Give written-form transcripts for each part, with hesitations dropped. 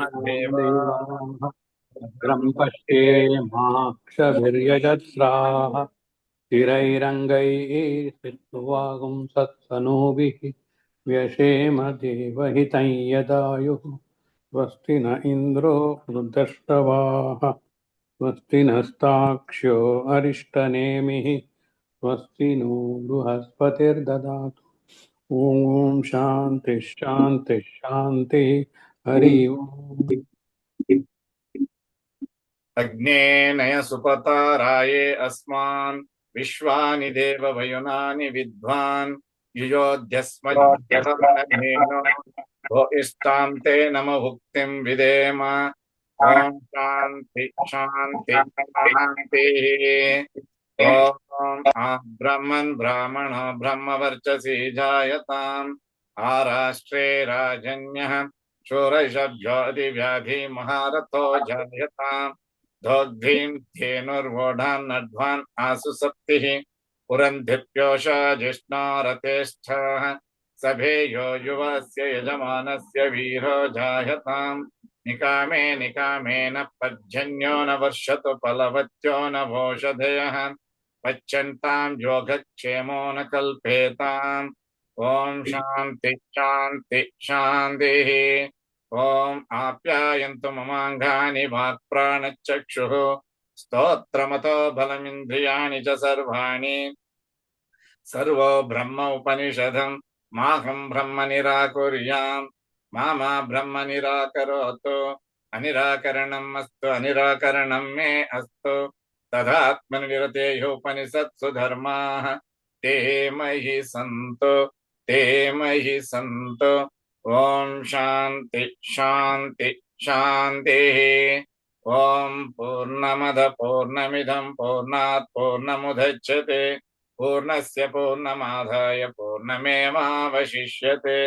देवाः भद्रं पश्येमाक्षभिर्यजत्राः स्थिरैरङ्गैः स्थित्वागुंसत्सनूभिः व्यशेम देवहितं यदायुः स्वस्ति न इन्द्रो वृद्धश्रवाः स्वस्ति नस्ताक्ष्यो अरिष्टनेमिः स्वस्ति नो बृहस्पतिर्ददातु ॐ शान्तिः शान्तिः शान्तिः हरि ओम् अग्ने नय सुपताराये अस्मान् विश्वानि देववयुनानि विद्वान् युयोध्यस्मज्जहाननेनो भो इष्टां ते नम भुक्तिं विदेम ॐ शान्ति शान्ति शान्तिः ॐ ब्रह्मन् ब्राह्मणो ब्रह्मवर्चसि जायताम् आराष्ट्रे राजन्यः शूरशब्दोऽधिव्याधि महारथो जायताम् दोग्धीं धेनुर्वोढान् नड्वान् आसु सप्तिः पुरन्धिप्योषा जिष्णोरतेष्ठः सभेयो युवस्य यजमानस्य वीरो जायताम् निकामे निकामेन पर्जन्यो न वर्षतु फलवत्यो न भोषधयः पच्यन्तां योगक्षेमो न कल्पेताम् ॐ शान्ति शान्ति शान्तिः ॐ आप्यायन्तु ममाङ्गानि वाक्प्राणचक्षुः स्तोत्रमतो बलमिन्द्रियाणि च सर्वाणि सर्वो ब्रह्म उपनिषदम् माहं ब्रह्म निराकुर्याम् मा ब्रह्म निराकरोतु अनिराकरणम् अस्तु अनिराकरणं मे अस्तु तदात्मनिरतेः उपनिषत्सु धर्माः ते मयि सन्तु ॐ शान्ति शान्ति शान्तिः ॐ पूर्णमद पूर्णमिदं पूर्णात् पूर्णमुदच्यते पूर्णस्य पूर्णमादाय पूर्णमेवावशिष्यते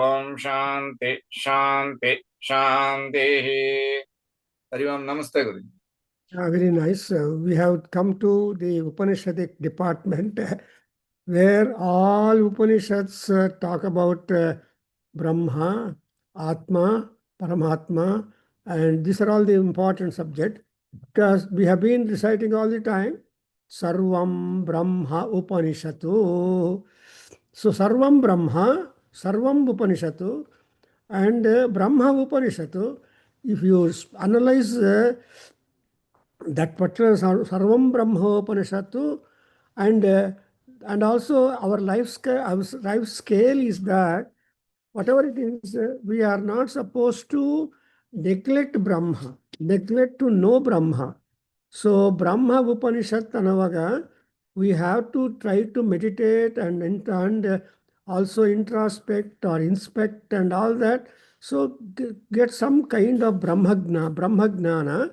ॐ शान्ति शान्ति शान्तिः हरि ओम नमस्ते गुरुजी Very nice. We have come to the Upanishadic department where all Upanishads talk about Brahma, Atma, Paramatma, and these are all the important subjects because we have been reciting all the time Sarvam Brahma Upanishatu. So Sarvam Brahma, Sarvam Upanishatu, and Brahma Upanishatu. If you analyze that particular Sarvam Brahma Upanishatu, and also our life scale is that whatever it is, we are not supposed to neglect Brahma, neglect to know Brahma. So Brahma Upanishad Tanavaga, we have to try to meditate and also introspect or inspect and all that. So get some kind of Brahma Gnana.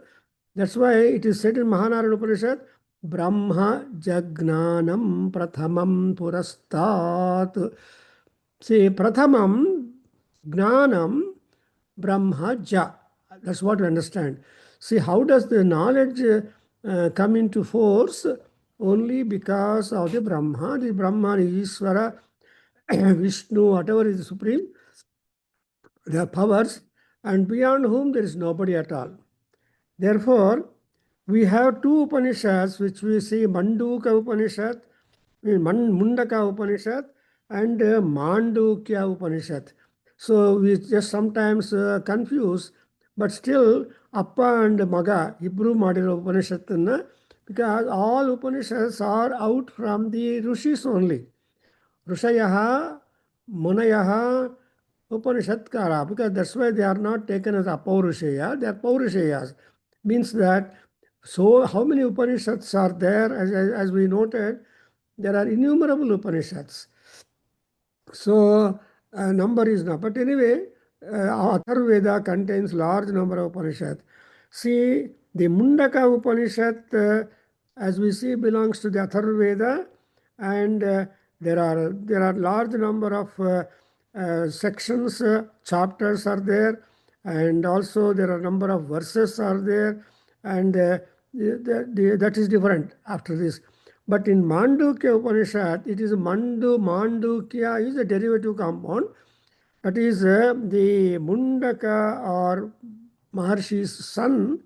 That's why it is said in Mahanarayana Upanishad, Brahma Jagnanam Prathamam Purastat. See, Prathamam Gnanam Brahma Ja. That's what we understand. See, how does the knowledge come into force? Only because of the Brahma. The Brahma, Ishvara, Vishnu, whatever is the supreme, their powers, and beyond whom there is nobody at all. Therefore, we have two Upanishads which we see, Mandukya Upanishad, Mundaka Upanishad, and Mandukhya Upanishad. So we just sometimes confuse, but still Appa and Maga, Hebrew model Upanishad, because all Upanishads are out from the Rishis only. Rishayaha, Munayaha, Upanishatkara, because that's why they are not taken as Apaurishaya, they are Paurishayas. Means that, so how many Upanishads are there? As we noted, there are innumerable Upanishads. So number is not. But anyway, Atharvaveda contains large number of Upanishads. See, the Mundaka Upanishad, as we see, belongs to the Atharvaveda, and there are large number of sections, chapters are there, and also there are number of verses are there, and that is different after this. But in Mandukya Upanishad, it is Mandukya is a derivative compound. That is the Mundaka or Maharshi's son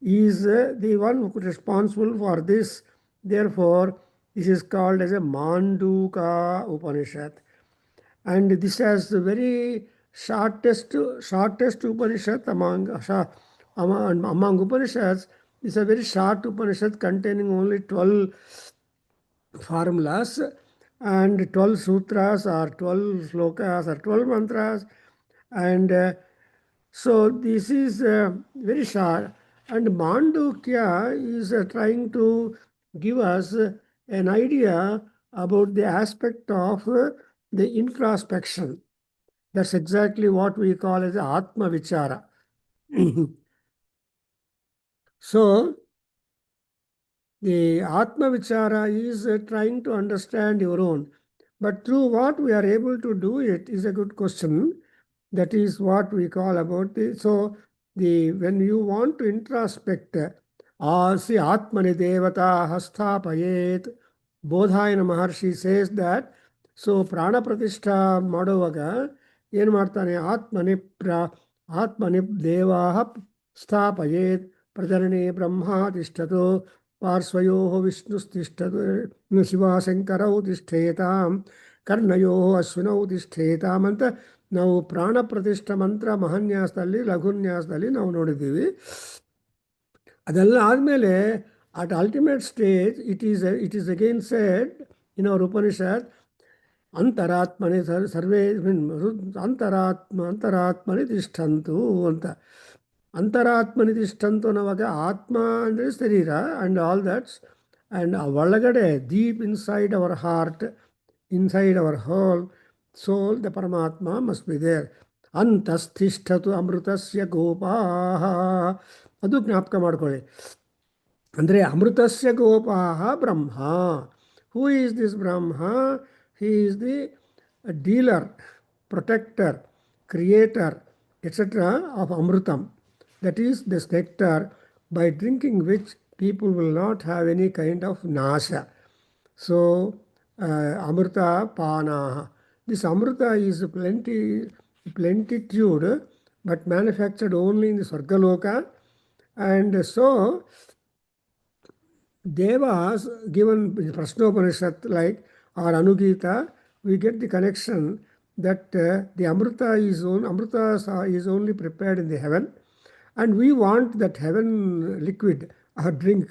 is the one responsible for this. Therefore, this is called as a Mandukya Upanishad. And this has the very shortest Upanishad among Upanishads. It's a very short Upanishad containing only 12 formulas and 12 sutras or 12 slokas or 12 mantras. And so this is very short. And Mandukya is trying to give us an idea about the aspect of the introspection. That's exactly what we call as Atma Vichara. So the Atma Vichara is trying to understand your own. But through what we are able to do it is a good question. That is what we call about the. So when you want to introspect, see Atmani Devata Hastapayet, Bodhayana Maharshi says that. So Prana Pratishtha Madovaga, ಏನು ಮಾಡ್ತಾನೆ ಆತ್ಮನಿ ದೇವಾಹ ಸ್ಥಾಪಯೇತ್ ಪ್ರಜರಣೆ ಬ್ರಹ್ಮ ತಿಷ್ಠತು ಪಾರ್ಶ್ವಯೋ ವಿಷ್ಣುಸ್ತಿಷ್ಠತು ಶಿವಶಂಕರೌ ತಿಷ್ಠೇತಾಂ ಕರ್ಣಯೋ ಅಶ್ವಿನೌ ತಿಷ್ಠೇತಾಂ ಅಂತ ನಾವು ಪ್ರಾಣ ಪ್ರತಿಷ್ಠ ಮಂತ್ರ ಮಹಾನ್ಯಾಸದಲ್ಲಿ ಲಘುನ್ಯಾಸದಲ್ಲಿ ನಾವು ನೋಡಿದ್ದೀವಿ. ಅದೆಲ್ಲ ಆದಮೇಲೆ at ultimate stage it is again said in our ಉಪನಿಷತ್ ಅಂತರಾತ್ಮನಿ ಸರ್ವೇ ಅಂತರಾತ್ಮನಿ ತಿಷ್ಠಂತು ಅಂತ. ಅಂತರಾತ್ಮನಿ ತಿಷ್ಠಂತು ಅನ್ನೋವಾಗ ಆತ್ಮ ಅಂದರೆ ಶರೀರ ಆ್ಯಂಡ್ ಆಲ್ ದಟ್ಸ್ ಆ್ಯಂಡ್ ಒಳಗಡೆ deep inside our heart, inside our whole soul the ಪರಮಾತ್ಮ ಮಸ್ಟ್ ಬಿ ದೇರ್. ಅಂತಸ್ಥಿಷ್ಠತು ಅಮೃತಸ್ಯ ಗೋಪಾಃ, ಅದು ಜ್ಞಾಪಕ ಮಾಡ್ಕೊಳ್ಳಿ. ಅಂದರೆ ಅಮೃತಸ್ಯ ಗೋಪಾಃ Brahma. Who is this Brahma? He is the dealer, protector, creator, etc. of Amrutam. That is the nectar by drinking which people will not have any kind of nasha. So, Amrita Panaha. This Amrita is plenitude, but manufactured only in the Sargaloka. And so, Devas, given Prashnopanishad like, or Anugita, we get the connection that the Amrita is only prepared in the heaven, and we want that heaven liquid or drink.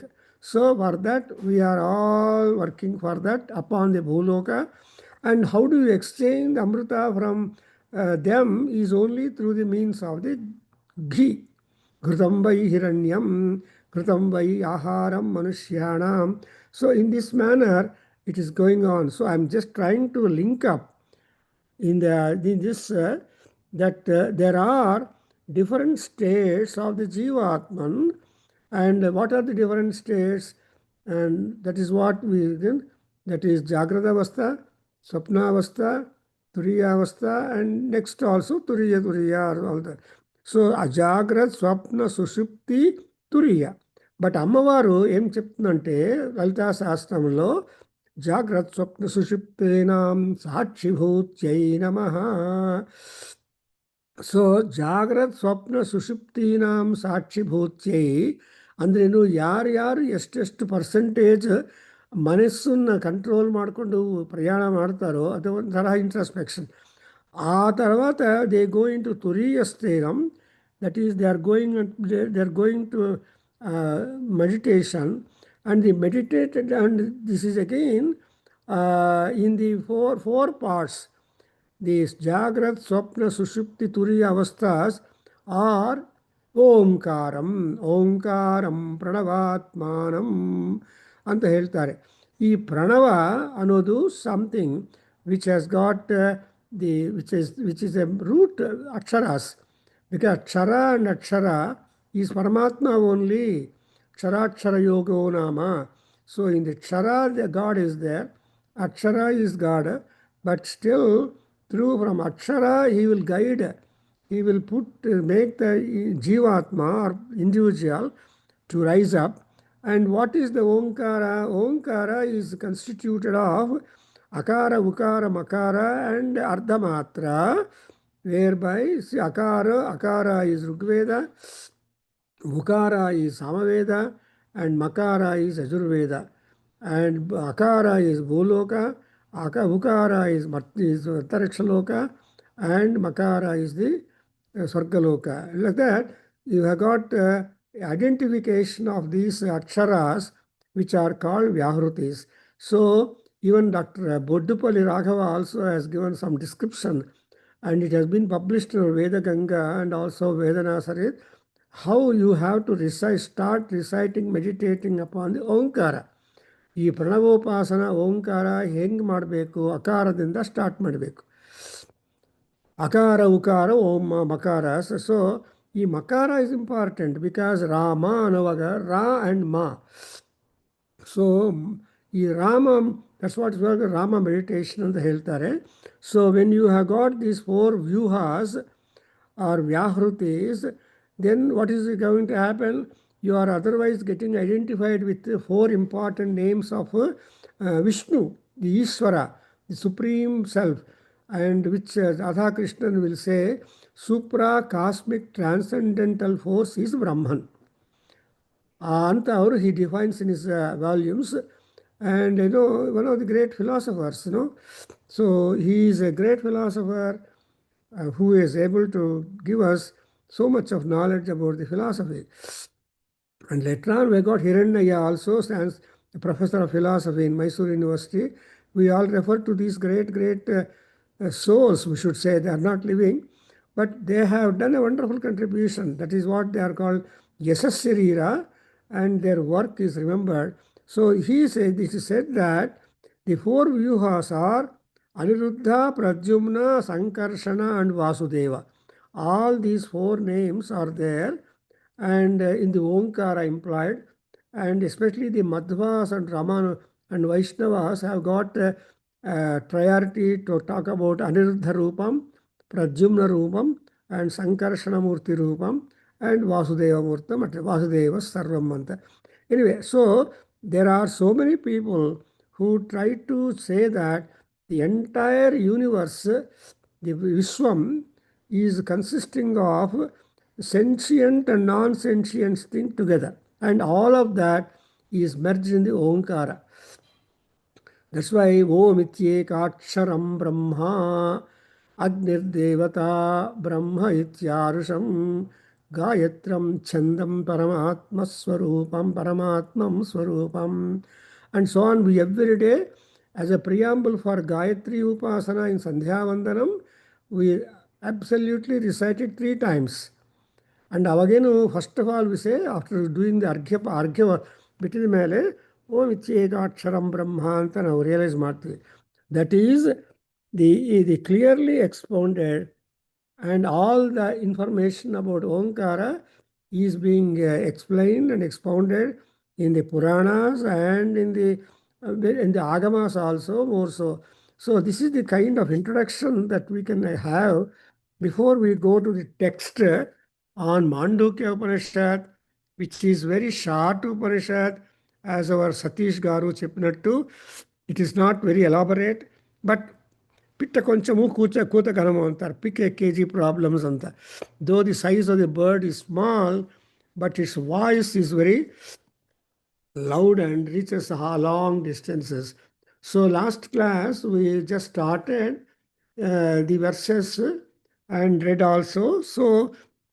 So for that we are all working for that upon the Bhuloka. And how do you exchange Amrita from them is only through the means of the ghee. Ghrutam vai hiranyam, ghrutam vai aharam manushyanam. So in this manner it is going on. So I'm just trying to link up in this that there are different states of the Jivatman, and what are the different states? And that is what that is Jagrata Avastha, Swapna Avastha, Turiya Avastha, and next also Turiya all that. So Ajagrat, Swapna, Sushupti, Turiya. But అమ్మవారు ఏం చెప్తుందంటే లలితా శాస్త్రంలో జాగ్రత్త స్వప్న సుషుప్తేనాం సాక్షిభూత్యై నమః. So ಜಾಗ್ರತ್ ಸ್ವಪ್ನ ಸುಷುಪ್ತೀನಾಂ ಸಾಕ್ಷಿಭೂತ್ಯೈ ಅಂದರೆ ನೀವು ಯಾರ್ಯಾರು ಎಷ್ಟೆಷ್ಟು ಪರ್ಸೆಂಟೇಜ್ ಮನಸ್ಸನ್ನು ಕಂಟ್ರೋಲ್ ಮಾಡಿಕೊಂಡು ಪ್ರಯಾಣ ಮಾಡ್ತಾರೋ ಅದು ಒಂಥರ ಇಂಟ್ರಸ್ಪೆಕ್ಷನ್. ಆ తర్వాత ದೇ ಗೋ ಇನ್ ಟು ತುರೀಯ ಸ್ಥೇನಂ, that is they are going to meditation, and the meditated, and this is again in the four parts. These Jagrat, Swapna, Sushupti, Turiya avasthas are Omkaram, Omkaram, Pranavatmanam ಅಂತ ಹೇಳ್ತಾರೆ. ಈ ಪ್ರಣವ ಅನ್ನೋದು something which has got which is a root aksharas, because akshara and akshara is Paramatma only. Kshara yoga nama. So in the kshara the God is there, akshara is God, but still through from akshara he will guide, he will make the jivatma or individual to rise up. And what is the Omkara? Omkara is constituted of Akara, Ukara, Makara and Ardhamatra, whereby Akara is Rigveda, Ukara is Samaveda, and Makara is Ajurveda. And Akara is Bhuloka, Ukara is Antarikshaloka, and Makara is the Swargaloka. Like that, you have got identification of these aksharas, which are called Vyahrutis. So, even Dr. Boddupalli Raghava also has given some description, and it has been published in Veda Ganga and also Vedanasarit, how you have to start reciting, meditating upon the Omkara. ಈ ಪ್ರಣವೋಪಾಸನ ಓಂಕಾರ ಹೆಂಗೆ ಮಾಡಬೇಕು? ಅಕಾರದಿಂದ start ಮಾಡಬೇಕು. ಅಕಾರ ಉಕಾರ ಓಂ ಮಕಾರ. So ಈ ಮಕಾರ is important because Rama ಅನ್ನುವಾಗ ರಾ and ಮಾ. ಸೊ ಈ Rama, that's what is Rama meditation ಅಂತ ಹೇಳ್ತಾರೆ. So when you have got these 4 ವ್ಯೂಹಾಸ್ or Vyahrutis, then what is going to happen? You are otherwise getting identified with the 4 important names of Vishnu, the Ishvara, the Supreme Self, and which Radha Krishnan will say, supra cosmic transcendental force is Brahman. Anta he defines in his volumes, and one of the great philosophers, So he is a great philosopher who is able to give us so much of knowledge about the philosophy. And later on, we got Hiranyaya also, stands a professor of philosophy in Mysore University. We all refer to these great souls, we should say. They are not living, but they have done a wonderful contribution. That is what they are called Yasasarira, and their work is remembered. So it is said that the 4 vyuhas are Aniruddha, Pradyumna, Sankarshana and Vasudeva. All these 4 names are there, and in the Omkara implied, and especially the Madhvas and Ramana and Vaishnavas have got priority to talk about Aniruddha Rupam, Pradyumna Rupam, and Sankarshana Murti Rupam, and Vasudeva Murtam, Vasudeva Sarvamanta. Anyway, so there are so many people who try to say that the entire universe, the Vishwam, is consisting of sentient and non-sentient things together. And all of that is merged in the Omkara. That's why Om Ityekaksharam Brahma Agnirdevata Brahma Ityarusham Gayatram Chandam Paramatma Swarupam Paramatmam Swarupam. And so on. We every day, as a preamble for Gayatri Upasana in Sandhya Vandanam, we absolutely recite it 3 times. And again, first of all, we say, after doing the Arghya bittida ಮೇಲೆ Om Ityekaksharam Brahma ಅಂತ ನಾವು realise ಮಾಡ್ತೀವಿ. That is the clearly expounded, and all the information about Omkara is being explained and expounded in the Puranas and in the Agamas also, more so. So this is the kind of introduction that we can have before we go to the text on Mundukhyopanishad, which is very short Upanishad, as our Satish Garu చెప్పినట్టు. It is not very elaborate, but పిట్ట కొంచెము కూత ఘనము అంటారు. Pick a kg problems అంతా. Though the size of the bird is small, but its voice is very loud and reaches long distances. So last class we just started the verses and read also. So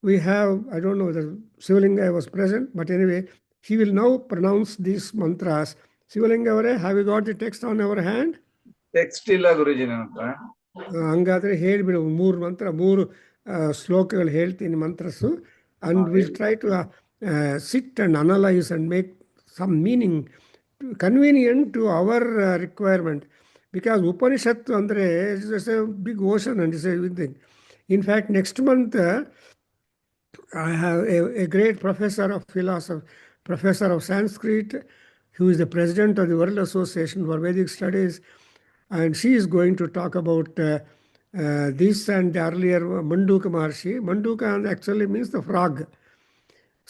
we have, I don't know, the Sivalinga was present, but anyway, he will now pronounce these mantras. Sivalinga avare, have you got the text on our hand? Text ಇಲ್ಲ ಗುರುಜಿ ನನ್ನ ಹತ್ರ. ಹಂಗಾದ್ರೆ ಹೇಳಿಬಿಡು. 3 ಮಂತ್ರ, 3 ಶ್ಲೋಕಗಳು ಹೇಳ್ತೀನಿ ಮಂತ್ರಸು. And we'll try to sit and analyze and make some meaning convenient to our requirement. Because Upanishad andre is a big ocean and it's a big thing. In fact, next month I have a great professor of philosophy, professor of Sanskrit, who is the president of the World Association for Vedic Studies, and she is going to talk about this and earlier Mandukya Maharshi. Mandukya actually means the frog.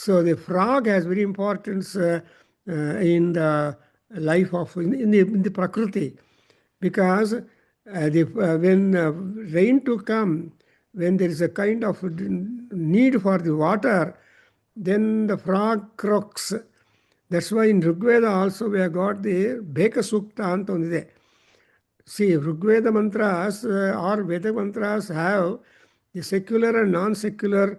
So the frog has very importance in the life of in the Prakriti. because when rain to come, when there is a kind of need for the water, then the frog croaks. That's why in Rigveda also we have got the Beka Sukta anta ondide. See, Rigveda mantras or Veda mantras have the secular and non-secular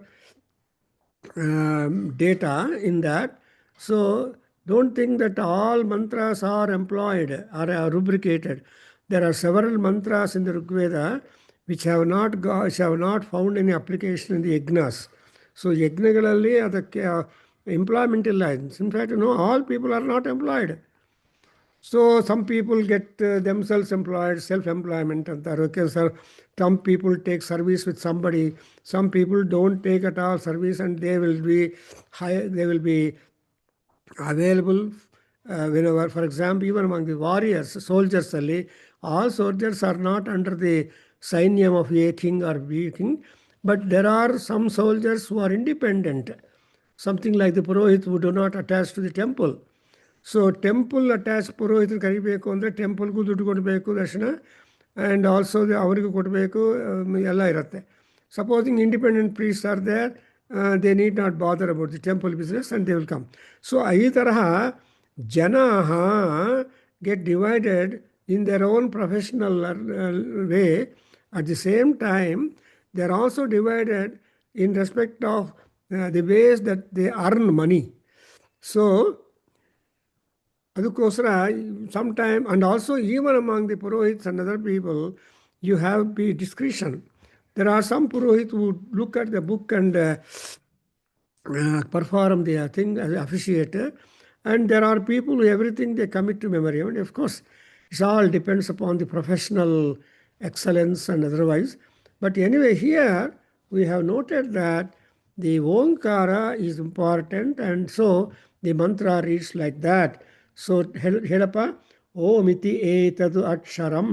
data in that. So don't think that all mantras are employed or are rubricated. There are several mantras in the Rigveda which have not found any application in the yajnas. So ಯಜ್ಞಗಳಲ್ಲಿ ಅದಕ್ಕೆ employment ಇಲ್ಲ. In fact, all people are not employed. So some people get themselves employed, self-employment. Okay, sir. Some people take service with somebody. Some people don't take at all service, and they will be available whenever. For example, even among the warriors, soldiers, all soldiers are not under the sainyam of a king or B king, but there are some soldiers who are independent. Something like the Purohit who do not attach to the temple. So temple attach ಪುರೋಹಿತರು ಕರಿಬೇಕು ಅಂದರೆ ಟೆಂಪಲ್ಗೂ ದುಡ್ಡು ಕೊಡಬೇಕು ದರ್ಶನ, and also ಅವರಿಗೂ ಕೊಡಬೇಕು, ಎಲ್ಲ ಇರುತ್ತೆ. Supposing independent priest are there, they need not bother about the temple business and they will come. So ಈ ತರಹ ಜನ get divided in their own professional way. At the same time they are also divided in respect of the ways that they earn money. So ಅದಕ್ಕೋಸ್ಕರ sometime, and also even among the Purohits and other people, you have the discretion. There are some Purohits who look at the book and perform their thing as officiate, and there are people who everything they commit to memory. And of course, it all depends upon the professional excellence and otherwise. But anyway, here we have noted that the Omkara is important, and so the mantra reads like that. So, Helapa, Omiti etadu aksharam.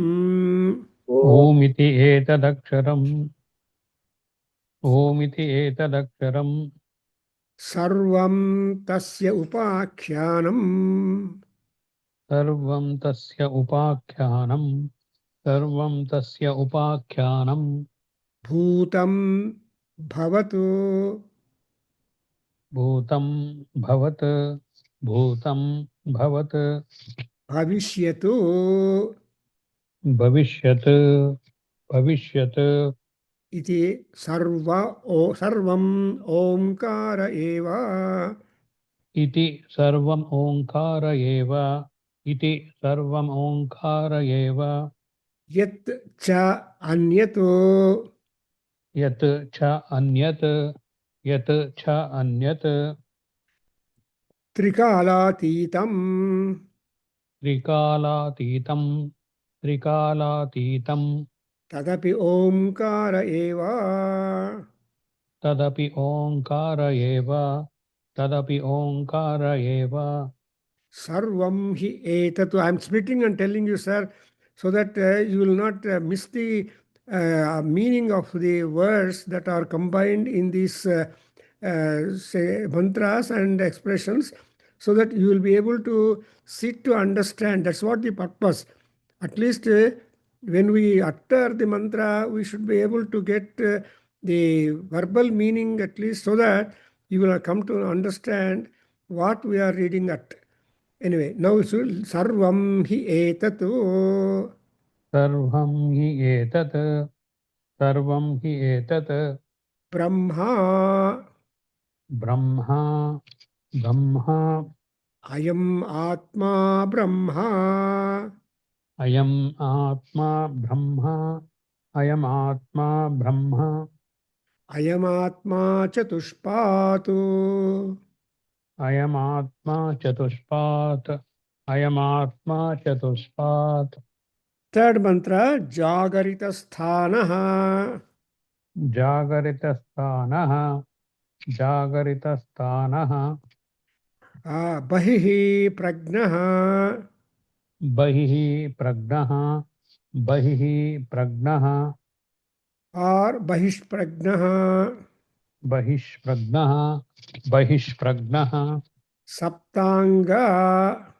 Omiti etadaksharam. Omiti etadaksharam. Sarvam tasya upakhyanam. Sarvam tasya upakhyanam. Sarvam tasya upakhyanam. Bhutam bhavatu. Bhutam bhavat. Bhutam bhavat. Bhavishyatu. Bhavishyat. Bhavishyat. Iti sarvam omkara eva. Iti sarvam omkara eva. Iti sarvam omkara eva. Yat cha anyato. Yat cha anyat. Yat cha anyat. Trikalatitam. Trikalatitam. Trikalatitam. Tadapi omkara eva. Tadapi omkara eva. Tadapi omkara eva. Sarvam hi etatu. I am splitting and telling you, sir, so that you will not miss the meaning of the words that are combined in these say mantras and expressions, so that you will be able to sit to understand. That's what the purpose. At least when we utter the mantra, we should be able to get the verbal meaning, at least, so that you will come to understand what we are reading at. Anyway, now sarvam hi etatu. Sarvam hi etat. Sarvam hi etat. Brahma. Brahma. Brahma. Ayam atma Brahma. Ayam atma Brahma. Ayam atma Brahma. Ayam atma chatushpatu. Ayam atma chatushpat. Ayam atma chatushpat. Third mantra, Jagarita sthanaha. Jagarita sthanaha. Jagarita sthanaha. Bahihi prajnaha. Bahihi prajnaha. Bahihi prajnaha. Or bahish prajnaha. Bahish prajnaha. Bahish prajnaha. Saptanga.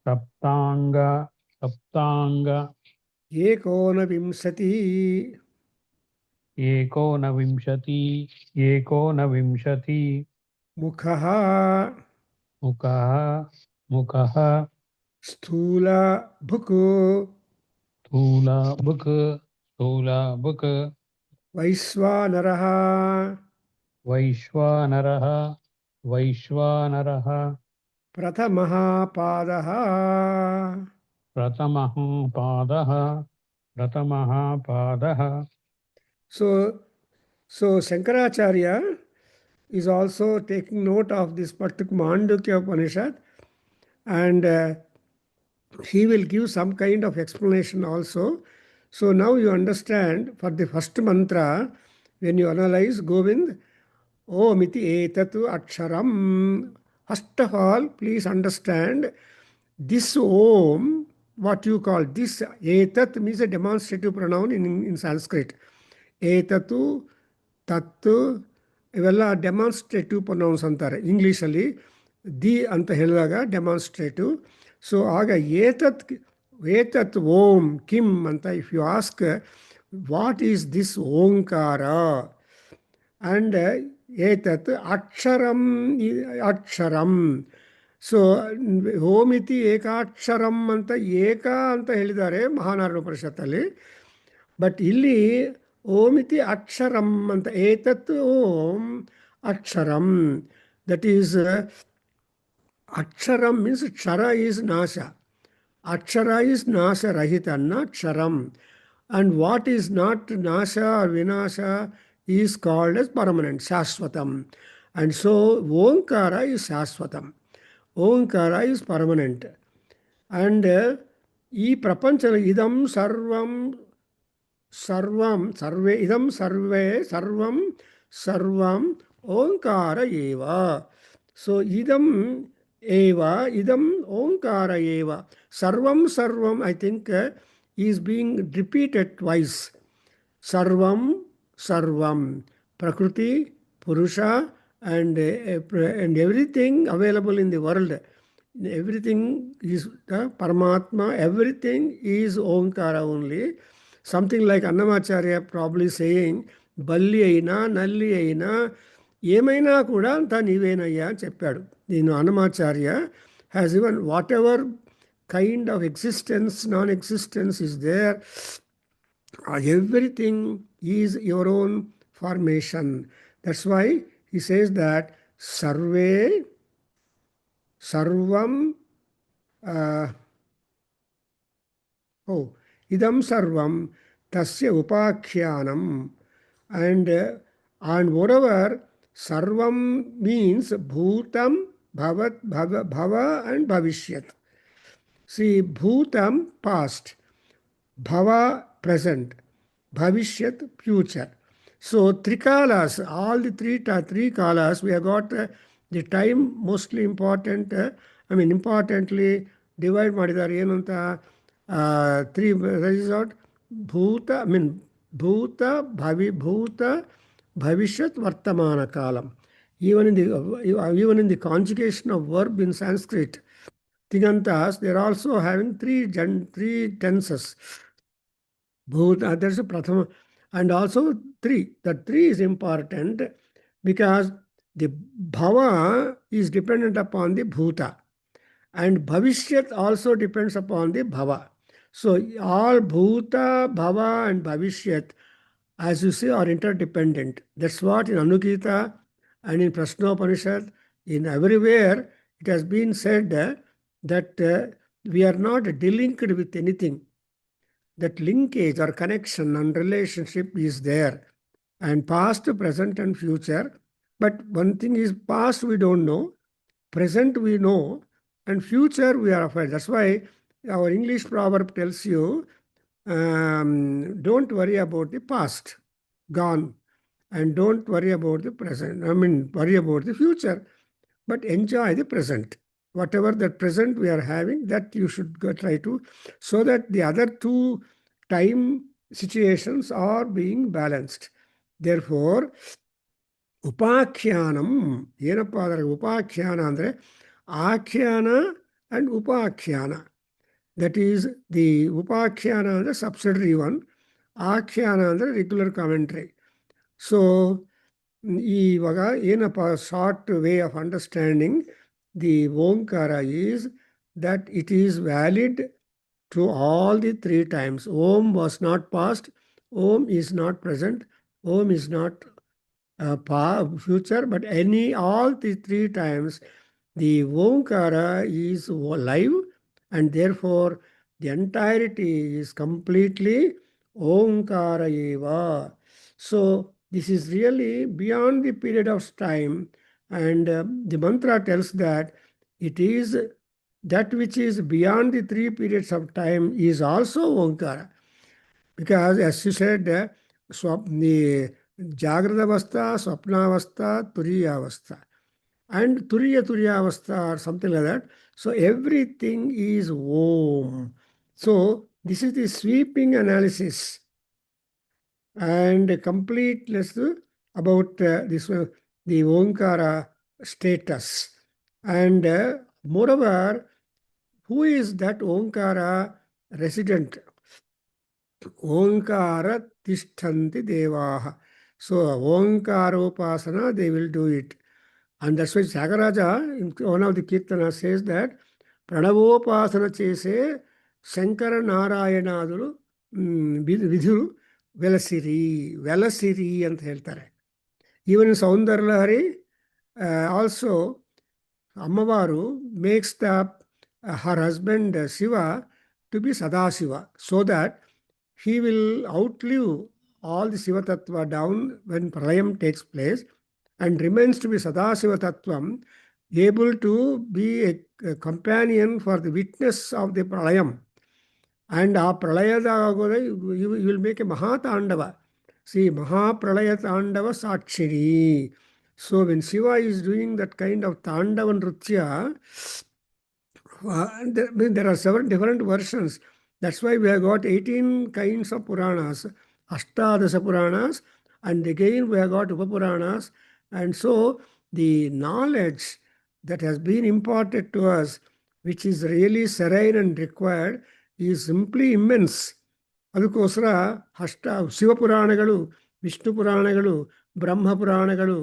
Saptanga. Saptanga. एकोनविंशति एकोनविंशति मुखः मुखः स्थूल भुक् स्थूलभुक् वैश्वानरः वैश्वानरः प्रथमः पादः प्रथमः पादः So Shankaracharya is also taking note of this particular Mundukhyopanishad, and he will give some kind of explanation also. So now you understand, for the first mantra, when you analyze Govind, Om iti etatu aksharam. First of all, please understand this Om, what you call this etat means a demonstrative pronoun in Sanskrit. Etatu, ತತ್ತು ಇವೆಲ್ಲ demonstrative pronounce ಅಂತಾರೆ ಇಂಗ್ಲೀಷಲ್ಲಿ. The ಅಂತ ಹೇಳಿದಾಗ demonstrative. So ಆಗ ಏತತ್ ಓಂ ಕಿಂ ಅಂತ if you ask what is this ಓಂಕಾರ, ಆ್ಯಂಡ್ ಏತತ್ ಅಕ್ಷರಂ. ಸೊ ಓಮಿತಿ ಏಕಾಕ್ಷರಂ ಅಂತ ಅಂತ ಹೇಳಿದ್ದಾರೆ ಮಹಾನಾರಾಯಣ ಉಪನಿಷತ್ತಲ್ಲಿ. ಬಟ್ ಇಲ್ಲಿ ಓಮಿತಿ ಅಕ್ಷರಂ ಅಂತ, ಏತತ್ ಓಂ ಅಕ್ಷರಂ, ದಟ್ ಈಸ್ ಅಕ್ಷರಂ ಮೀನ್ಸ್ ಕ್ಷರ ಈಸ್ ನಾಶ. ಅಕ್ಷರ ಈಸ್ ನಾಶರಹಿತ, ನಾಟ್ ಕ್ಷರಂ. And what is not nasha or vinasha is called as permanent, shashvatam. And so Omkara is shashvatam. Omkara is permanent. And ee prapancha idam sarvam sarve idam sarvam Omkara eva. So idam Omkara eva. Sarvam I think is being repeated twice. Sarvam, Prakriti, Purusha, and everything available in the world. Everything is the Paramatma, everything is Omkara only. Something like Annamacharya probably saying, Balli aina, Nalli aina, Yemaina kuda anta nivenaya cheppadu. Annamacharya has even whatever kind of existence, non-existence is there, everything is your own formation. That's why he says that sarvam idam sarvam tasya upakhyanam. And whatever sarvam means, bhutam, bhava and bhavishyat. See, bhutam past, bhava present, bhavishyat future. So trikalas, all the three kalas, we have got the time mostly important, importantly divide ಮಾಡಿದ್ದಾರೆ. ಏನು ಅಂತ three resort bhuta, bhuta bhavishyat vartamana kalam. Even in the conjugation of verb in Sanskrit Tigantas, they are also having three tenses. Bhuta, there's a prathama, and also three. That three is important because the bhava is dependent upon the bhuta, and bhavishyat also depends upon the bhava. So all bhuta, bhava, and bhavishyat, as you see, are interdependent. That's what in Anugita and in Prashnopanishad, in everywhere, it has been said that we are not delinked with anything. That linkage or connection and relationship is there, and past, present, and future. But one thing is, past we don't know, present we know, and future we are afraid. That's why our English proverb tells you, don't worry about the past, gone, and don't worry about the present. Worry about the future, but enjoy the present. Whatever that present we are having, that you should try to, so that the other two time situations are being balanced. Therefore, upakhyanam, ಏನಪ್ಪ ಅದರ ಉಪಾಖ್ಯಾನ ಅಂದರೆ ಆಖ್ಯಾನ and ಉಪಾಖ್ಯಾನ. That is the Upakhyana, the subsidiary one, Akhyana, the regular commentary. So, in a short way of understanding the Omkara is that it is valid to all the three times. Om was not past, Om is not present, Om is not future, but all the three times the Omkara is live, and therefore the entirety is completely Omkara eva. So this is really beyond the period of time, and the mantra tells that it is that which is beyond the three periods of time is also Omkara. Because as you said, the Jagrata Avastha, Swapna Avastha, Turiya Avastha, and Turiya Avastha or something like that. So everything is Om. So this is the sweeping analysis and completeness about the Omkara status. And moreover, who is that Omkara resident? Omkara Tishtanti Devaha. So Omkaropasana, they will do it. And that's why Sagaraja, in one of the Kirtanas, says that Pranavopasana chese Shankara Narayanadulu Vidhuru Velasiri ಅಂತ ಹೇಳ್ತಾರೆ. Even in Saundarlahari, also Ammavaru makes her husband Shiva to be Sadashiva, so that he will outlive all the Shiva Tattva down when Pralayam takes place and remains to be Sadashiva Tattvam, able to be a companion for the witness of the Pralayam. And a Pralayada, you will make a Mahatandava. See, Mahapralaya Tandava Sakshini. So when Shiva is doing that kind of Tandava Nritya, there are several different versions. That's why we have got 18 kinds of Puranas, Ashtadasa Puranas, and again we have got Upapuranas. And so the knowledge that has been imparted to us, which is really serene and required, is simply immense. ಅದಕ್ಕೋಸ್ಕರ ಶಿವ ಪುರಾಣಗಳು, ವಿಷ್ಣು ಪುರಾಣಗಳು, ಬ್ರಹ್ಮ ಪುರಾಣಗಳು.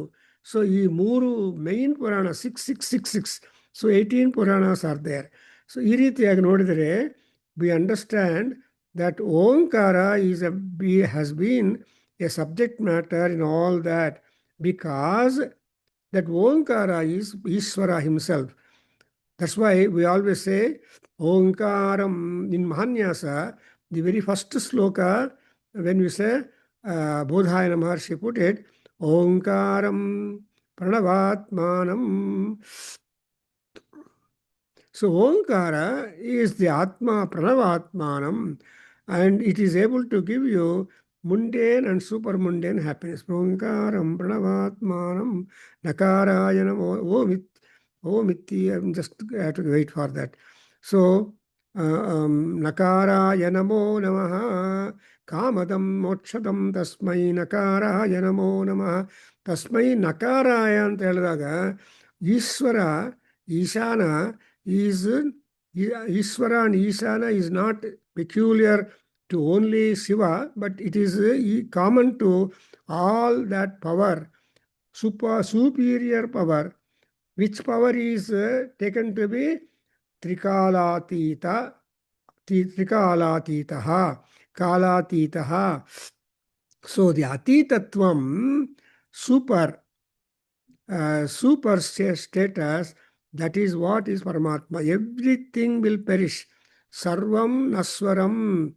So ಈ ಮೂರು main ಪುರಾಣ 6. So 18 Puranas are there. So ಈ ರೀತಿಯಾಗಿ ನೋಡಿದರೆ we understand that Omkara has been a subject matter in all that, because that Omkara is Ishvara himself. That's why we always say Omkaram in Mahanyasa, the very first sloka, when we say Bodhayana Maharshi put it, Omkaram Pranavatmanam. So Omkara is the Atma, Pranavatmanam, and it is able to give you mundane and super mundane happiness. Omkaram Pranavatmanam Nakarayana Omiti. I'm just have to wait for that. So Nakaraya Namo Namaha Kamadam Mokshadam Tasmai Nakaraya Namo Namaha. Tasmai Nakaraya ಅಂತ ಹೇಳಿದಾಗ ಈಶ್ವರ ಈಶಾನ is Ishvara and Ishana is not peculiar to only Shiva, but it is common to all that power, superior power. Which power is taken to be Trikalatitaha, Kalatitaha. So the Atitatvam, super status, that is what is Paramatma. Everything will perish. Sarvam Naswaram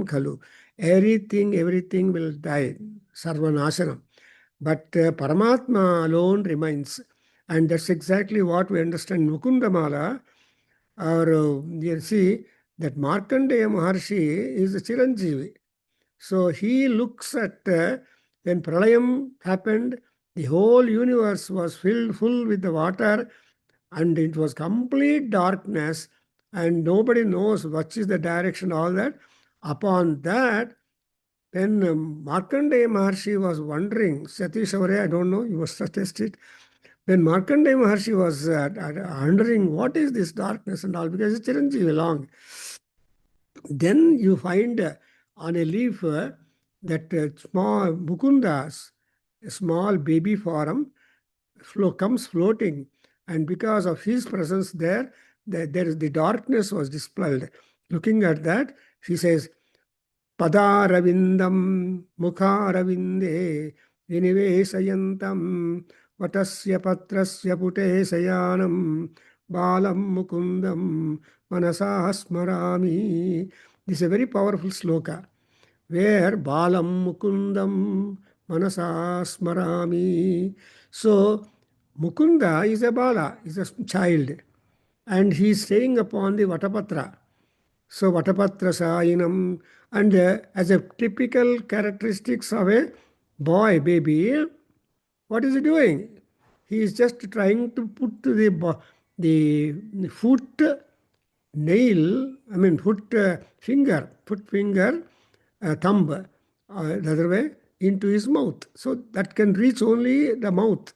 Khalu. Everything will die. Sarvanasanam. But Paramatma alone remains. And that's exactly what we understand in Mukundamala. Or you see that Markandeya Maharshi is a Chiranjeevi. So he looks at when Pralayam happened, the whole universe was full with the water, and it was complete darkness, and nobody knows what is the direction, all that. Upon that, when Markandeya Maharshi was wondering, Satish Avare, I don't know, you must have tested it. when Markandeya Maharshi was wondering what is this darkness and all, because it's Chiranjeevi along, then you find on a leaf that small Mukunda's small baby form comes floating, and because of his presence there, the darkness was dispelled. Looking at that, she says, Padaravindam Mukharavinde Vinivesayantam Vatasya Patrasya Pute Sayanam Balam Mukundam Manasa Smarami. This is a very powerful sloka where Balam Mukundam Manasa Smarami. So Mukunda is a Bala, is a child, and he is staying upon the Vatapatra. So Vatapatra Sayinam, and as a typical characteristics of a boy, baby, what is he doing? He is just trying to put the foot nail, foot finger, thumb, the other way, into his mouth. So that can reach only the mouth.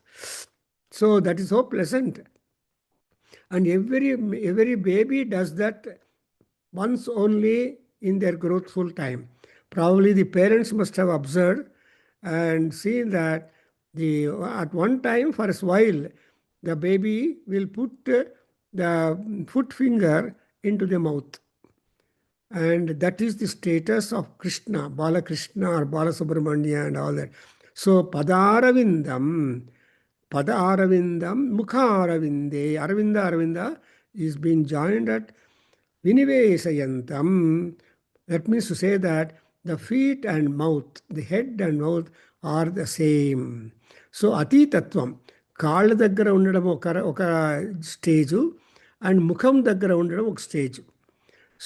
So that is so pleasant. And every baby does that once only in their growthful time. Probably the parents must have observed and seen that at one time, for a while, the baby will put the foot finger into the mouth. And that is the status of Krishna, Bala Krishna or Bala Subramanya and all that. So Padaravindam, Mukharavinde, Aravinda is being joined at Vinivesayantam. That means to say that the feet and mouth, the head and mouth are the same. So Atitatvam, కాళ్ళ దగ్గర ఉండడం ఒక stage and ముఖం దగ్గర ఉండడం ఒక stage.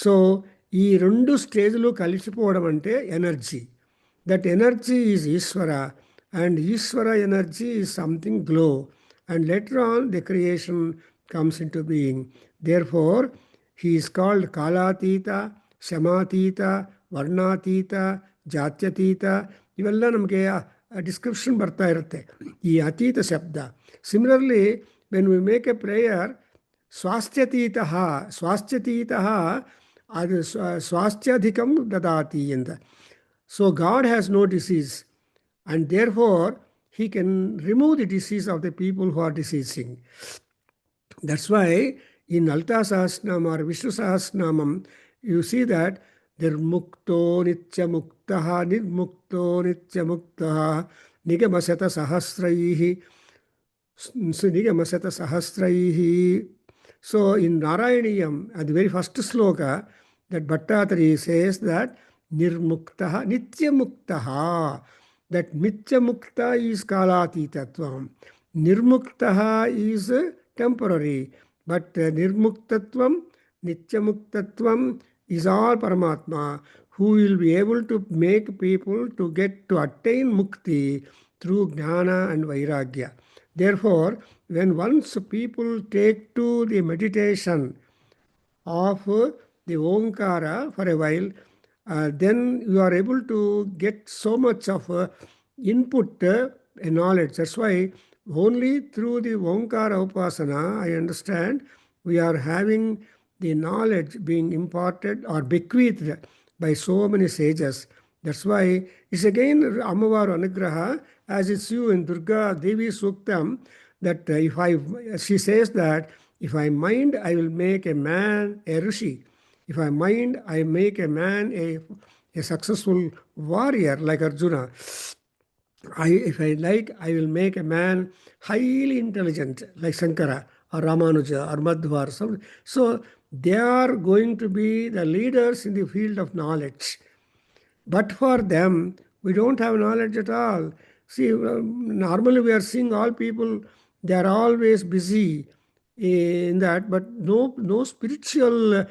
So ఈ రెండు స్టేజ్లు కలిసిపోవడం అంటే energy. That energy is Ishwara, and Ishwara energy is something glow, and later on the creation comes into being. Therefore he is called Kalatita, Shamatita, Varnatita, Jatyatita. ಇವೆಲ್ಲ ನಮಗೆ ಡಿಸ್ಕ್ರಿಪ್ಷನ್ ಬರ್ತಾ ಇರುತ್ತೆ ಈ ಅತೀತ ಶಬ್ದ. Similarly when we make a prayer, ಸ್ವಾಸ್ಥ್ಯತೀತಃ ಅದು ಸ್ವಾಸ್ಥ್ಯಾಧಿಕಂ ದದಾತಿ ಅಂತ. So God has no disease, and therefore he can remove the disease of the people who are diseasing. That's why in Lalita Sahasranam or Vishnu Sahasranamam, you see that Nirmukto Nitya Muktaha, Nirmukto Nitya Muktaha, Nigamasata Sahasraihi, Nigamasata Sahasraihi. So in Narayaniyam, at the very first sloka, that Bhattatari says that Nirmuktaha, Nitya Muktaha, that Nitya Mukta is Kalatitatvam. Nirmuktaha is temporary. But Nirmuktatvam, Nityamuktatvam is all Paramatma, who will be able to make people to attain mukti through Jnana and Vairagya. Therefore, when once people take to the meditation of the Omkara for a while, then you are able to get so much of input, knowledge. That's why only through the Omkara Upasana, I understand, we are having the knowledge being imparted or bequeathed by so many sages. That's why it's again Amavaru Anugraha, as it's you in Durga Devi Suktam, that she says that if I mind, I will make a man a rishi. If I mind, I make a man a successful warrior like Arjuna. If I like, I will make a man highly intelligent like Shankara or Ramanuja or Madhva or something. So they are going to be the leaders in the field of knowledge. But for them, we don't have knowledge at all. See, normally we are seeing all people, they are always busy in that, but no spiritual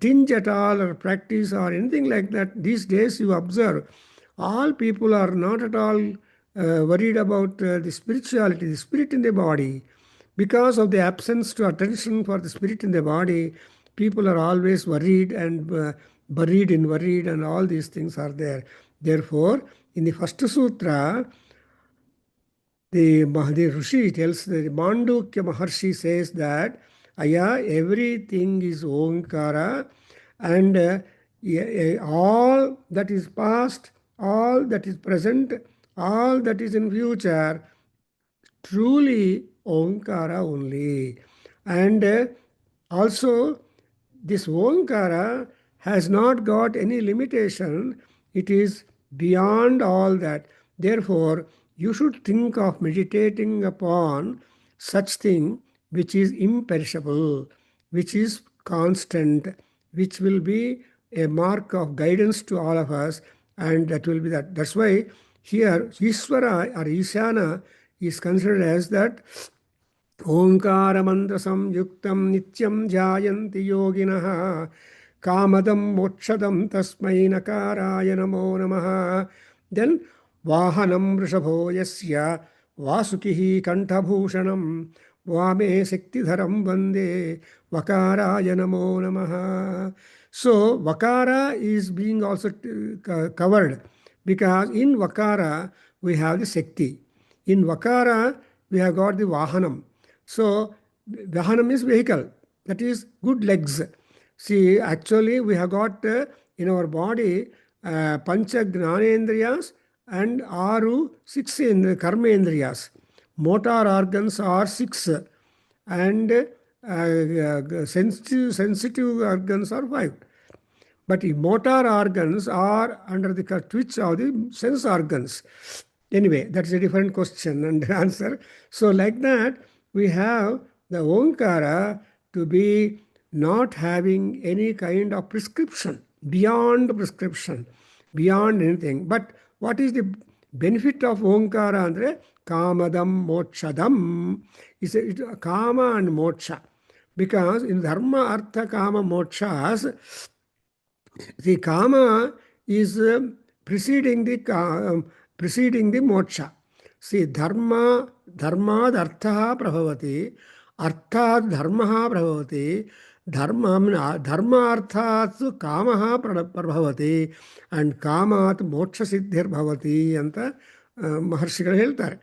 tinge at all or practice or anything like that. These days you observe, all people are not at all worried about the spirituality, the spirit in the body. Because of the absence to attention for the spirit in the body, people are always worried and buried in worried, and all these things are there. Therefore, in the first sutra, the Rishi tells, the Mandukhya Maharshi says that, Aya, everything is Omkara, and all that is past, all that is present, all that is in future, truly Omkara only. And also, this Omkara has not got any limitation. It is beyond all that. Therefore, you should think of meditating upon such thing which is imperishable, which is constant, which will be a mark of guidance to all of us, and that will be that. That's why here Ishvara or Ishana is considered as that Omkara samyuktam nityam jayanti yoginah kamadam mokshadam tasmai nakaraya namo namaha. Then vahanam vrishabho yasya vasukihi kantabhushanam vame sektidharam vande vakaraya namo namaha. So Vakara is being also covered, because in Vakara we have the Sekti. In Vakara we have got the Vahanam. So Vahanam is vehicle, that is good legs. See, actually we have got in our body Pancha Gnanendriyas and Aru 6 in the Karmendriyas. Motor organs are 6 and sensitive organs are 5. But the motor organs are under the twitch of the sense organs. Anyway, that's a different question and answer. So like that, we have the Omkara to be not having any kind of prescription, beyond anything. But what is the benefit of Omkara? Andre Kamadam Mokshadam is Kama and Moksha. Because in Dharma, Artha, Kama, Mokshas, the Kama is preceding the moksha. See, dharmad artha prabhavati, arthat dharmaha prabhavati, dharma arthat kamaha prabhavati, and kamat moksha siddhir bhavati anta Maharshigalu ಹೇಳ್ತಾರೆ.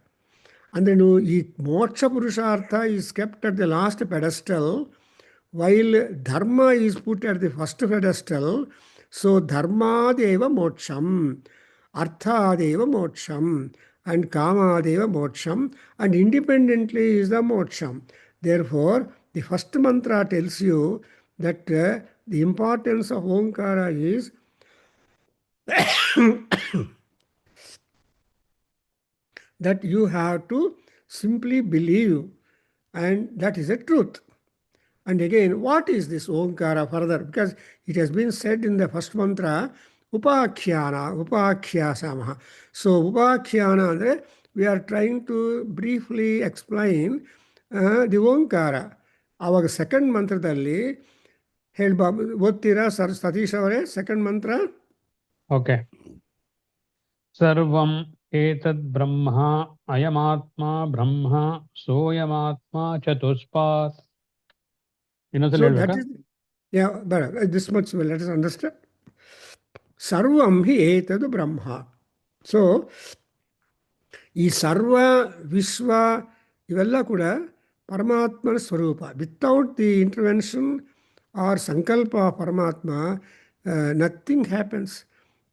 ಅಂದರೆ ಈ ಮೋಕ್ಷ ಪುರುಷಾರ್ಥ is kept at the last pedestal, while dharma is put at the first pedestal. So dharmadeva moksham, arthadeva moksham, and kamadeva moksham, and independently is the moksham. Therefore, the first mantra tells you that the importance of Omkara is that you have to simply believe, and that is the truth. And again, what is this Omkara further? Because it has been said in the first mantra, Upakhyasamaha. So Upakhyana, we are trying to briefly explain the Omkara. Our second mantra dalli ಓದ್ತೀರಾ sir Satish ಅವರೇ? Second ಮಂತ್ರ. Okay. ಸರ್ವಂ ಏತದ್ ಬ್ರಹ್ಮ ಅಯಮಾತ್ಮ ಬ್ರಹ್ಮ ಸೋಯಮಾತ್ಮ ಚತುಷ್ಪಾತ್. ಇನ್ನೊಂದ್ಸಲ ಹೇಳ್ಬೇಕಾ? This much let us understand. Sarvam hi etadu brahma. So ಈ ಸರ್ವ ವಿಶ್ವ ಇವೆಲ್ಲ ಕೂಡ ಪರಮಾತ್ಮನ ಸ್ವರೂಪ. ವಿತೌಟ್ ದಿ ಇಂಟರ್ವೆನ್ಷನ್ ಆರ್ ಸಂಕಲ್ಪ ಆಫ್ ಪರಮಾತ್ಮ nothing happens.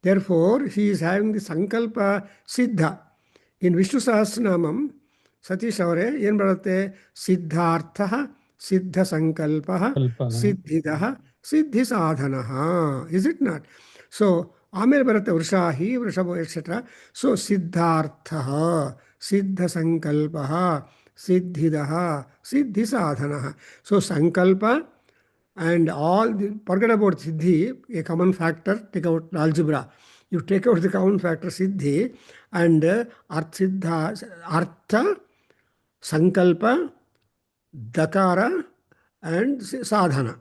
Therefore, he is having the sankalpa siddha. In Vishnu Sahasranamam, Satish avare ಏನು ಬರುತ್ತೆ? ಸಿದ್ಧಾರ್ಥ, ಸಿದ್ಧ ಸಂಕಲ್ಪ, ಸಿದ್ಧಿದ, ಸಿದ್ಧಿ ಸಾಧನ. Is it not? ಸೊ ಆಮೇಲೆ ಬರುತ್ತೆ ವೃಷಾಹಿ, ವೃಷಭ ಎಕ್ಸೆಟ್ರಾ. ಸೊ ಸಿದ್ಧಾರ್ಥ, ಸಿದ್ಧ ಸಂಕಲ್ಪ, ಸಿದ್ಧಿದ, ಸಿದ್ಧಿ ಸಾಧನ. ಸೊ ಸಂಕಲ್ಪ and all forget about siddhi, a common factor, take out algebra. You take out the common factor siddhi, and artha, sankalpa, dakara and sadhana.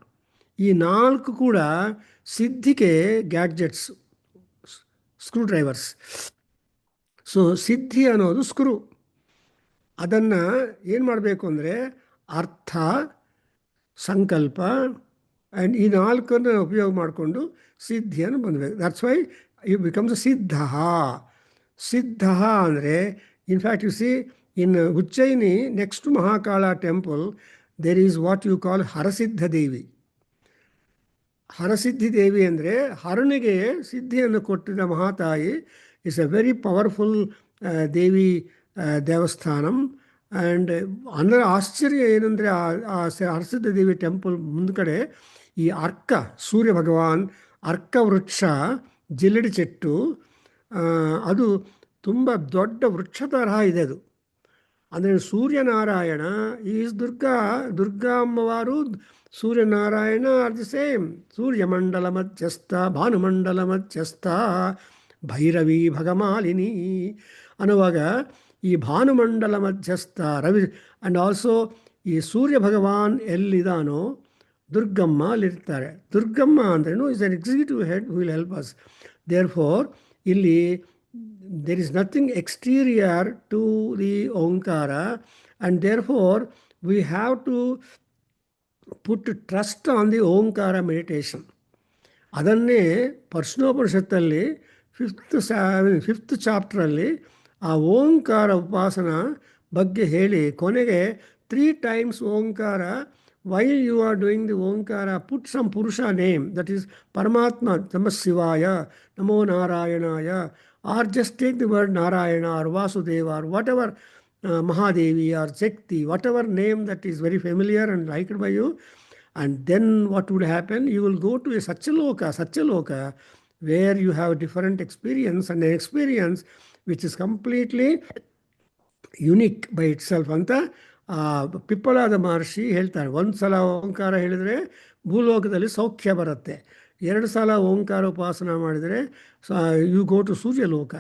ಈ ನಾಲ್ಕು ಕೂಡ ಸಿದ್ಧಿಗೆ ಗ್ಯಾಡ್ಜೆಟ್ಸ್, ಸ್ಕ್ರೂ ಡ್ರೈವರ್ಸ್. ಸೊ ಸಿದ್ಧಿ ಅನ್ನೋದು ಸ್ಕ್ರೂ. ಅದನ್ನು ಏನು ಮಾಡಬೇಕು ಅಂದರೆ ಅರ್ಥ, ಸಂಕಲ್ಪ ಆ್ಯಂಡ್ ಈ ನಾಲ್ಕನ್ನು ಉಪಯೋಗ ಮಾಡಿಕೊಂಡು ಸಿದ್ಧಿಯನ್ನು ಬಂದಬೇಕು. ದಟ್ಸ್ ವೈ ಇಟ್ ಬಿಕಮ್ಸ್ ಸಿದ್ಧ. ಸಿದ್ಧ ಅಂದರೆ in fact U C In Ujjaini, next to Mahakala temple, there is what you call Harasiddha Devi. Harasiddhi Devi andre ಹರನಿಗೆ ಸಿದ್ಧಿಯನ್ನು ಕೊಟ್ಟಿದ್ದ ಮಹಾತಾಯಿ is a very powerful Devi Devasthanam. And ಅಂದರೆ ಆಶ್ಚರ್ಯ ಏನಂದರೆ ಆ ಹರಸಿದ್ಧ ದೇವಿ ಟೆಂಪಲ್ ಮುಂದ್ಗಡೆ ಈ ಅರ್ಕ ಸೂರ್ಯ ಭಗವಾನ್ ಅರ್ಕ ವೃಕ್ಷ ಜಿಲ್ಲಡಿ ಚೆಟ್ಟು ಅದು ತುಂಬ ದೊಡ್ಡ ವೃಕ್ಷ ತರಹ ಇದೆ ಅದು. ಅಂದರೆ ಸೂರ್ಯನಾರಾಯಣ ಈಸ್ ದುರ್ಗಾ ಅಮ್ಮವಾರು ಸೂರ್ಯನಾರಾಯಣ ಆರ್ ದಿ ಸೇಮ್. ಸೂರ್ಯಮಂಡಲ ಮಧ್ಯಸ್ಥ ಭಾನುಮಂಡಲ ಮಧ್ಯಸ್ಥ ಭೈರವಿ ಭಗಮಾಲಿನಿ ಅನ್ನುವಾಗ ಈ ಭಾನುಮಂಡಲ ಮಧ್ಯಸ್ಥ ರವಿ ಆ್ಯಂಡ್ ಆಲ್ಸೋ ಈ ಸೂರ್ಯ ಭಗವಾನ್ ಎಲ್ಲಿದಾನೋ ದುರ್ಗಮ್ಮ ಅಲ್ಲಿರ್ತಾರೆ. ದುರ್ಗಮ್ಮ ಅಂದ್ರೇನು is an executive head who will help us. Therefore ಇಲ್ಲಿ there is nothing exterior to the Omkara, and therefore we have to put trust on the Omkara meditation. ಅದನ್ನೇ ಪರ್ಶ್ನೋಪನಿಷತ್ತಲ್ಲಿ ಫಿಫ್ತ್ ಚಾಪ್ಟ್ರಲ್ಲಿ ಆ ಓಂಕಾರ ಉಪಾಸನ ಬಗ್ಗೆ ಹೇಳಿ ಕೊನೆಗೆ 3 times Omkara. While you are doing the Omkara, put some Purusha name, that is Paramatma, Namah Shivaya, Namo Narayanaya, or just take the word Narayana or Vasudeva or whatever, Mahadevi or Shakti, whatever name that is very familiar and liked by you. And then what would happen? You will go to a Satyaloka, where you have different experience, and an experience which is completely unique by itself. ಅಂತ ಪಿಪ್ಪಲಾದ ಮಹರ್ಷಿ ಹೇಳ್ತಾರೆ, ಒಂದು ಸಲ ಓಂಕಾರ ಹೇಳಿದರೆ ಭೂಲೋಕದಲ್ಲಿ ಸೌಖ್ಯ ಬರುತ್ತೆ, 2 ಸಲ ಓಂಕಾರ ಉಪಾಸನ ಮಾಡಿದರೆ you go to Suryaloka,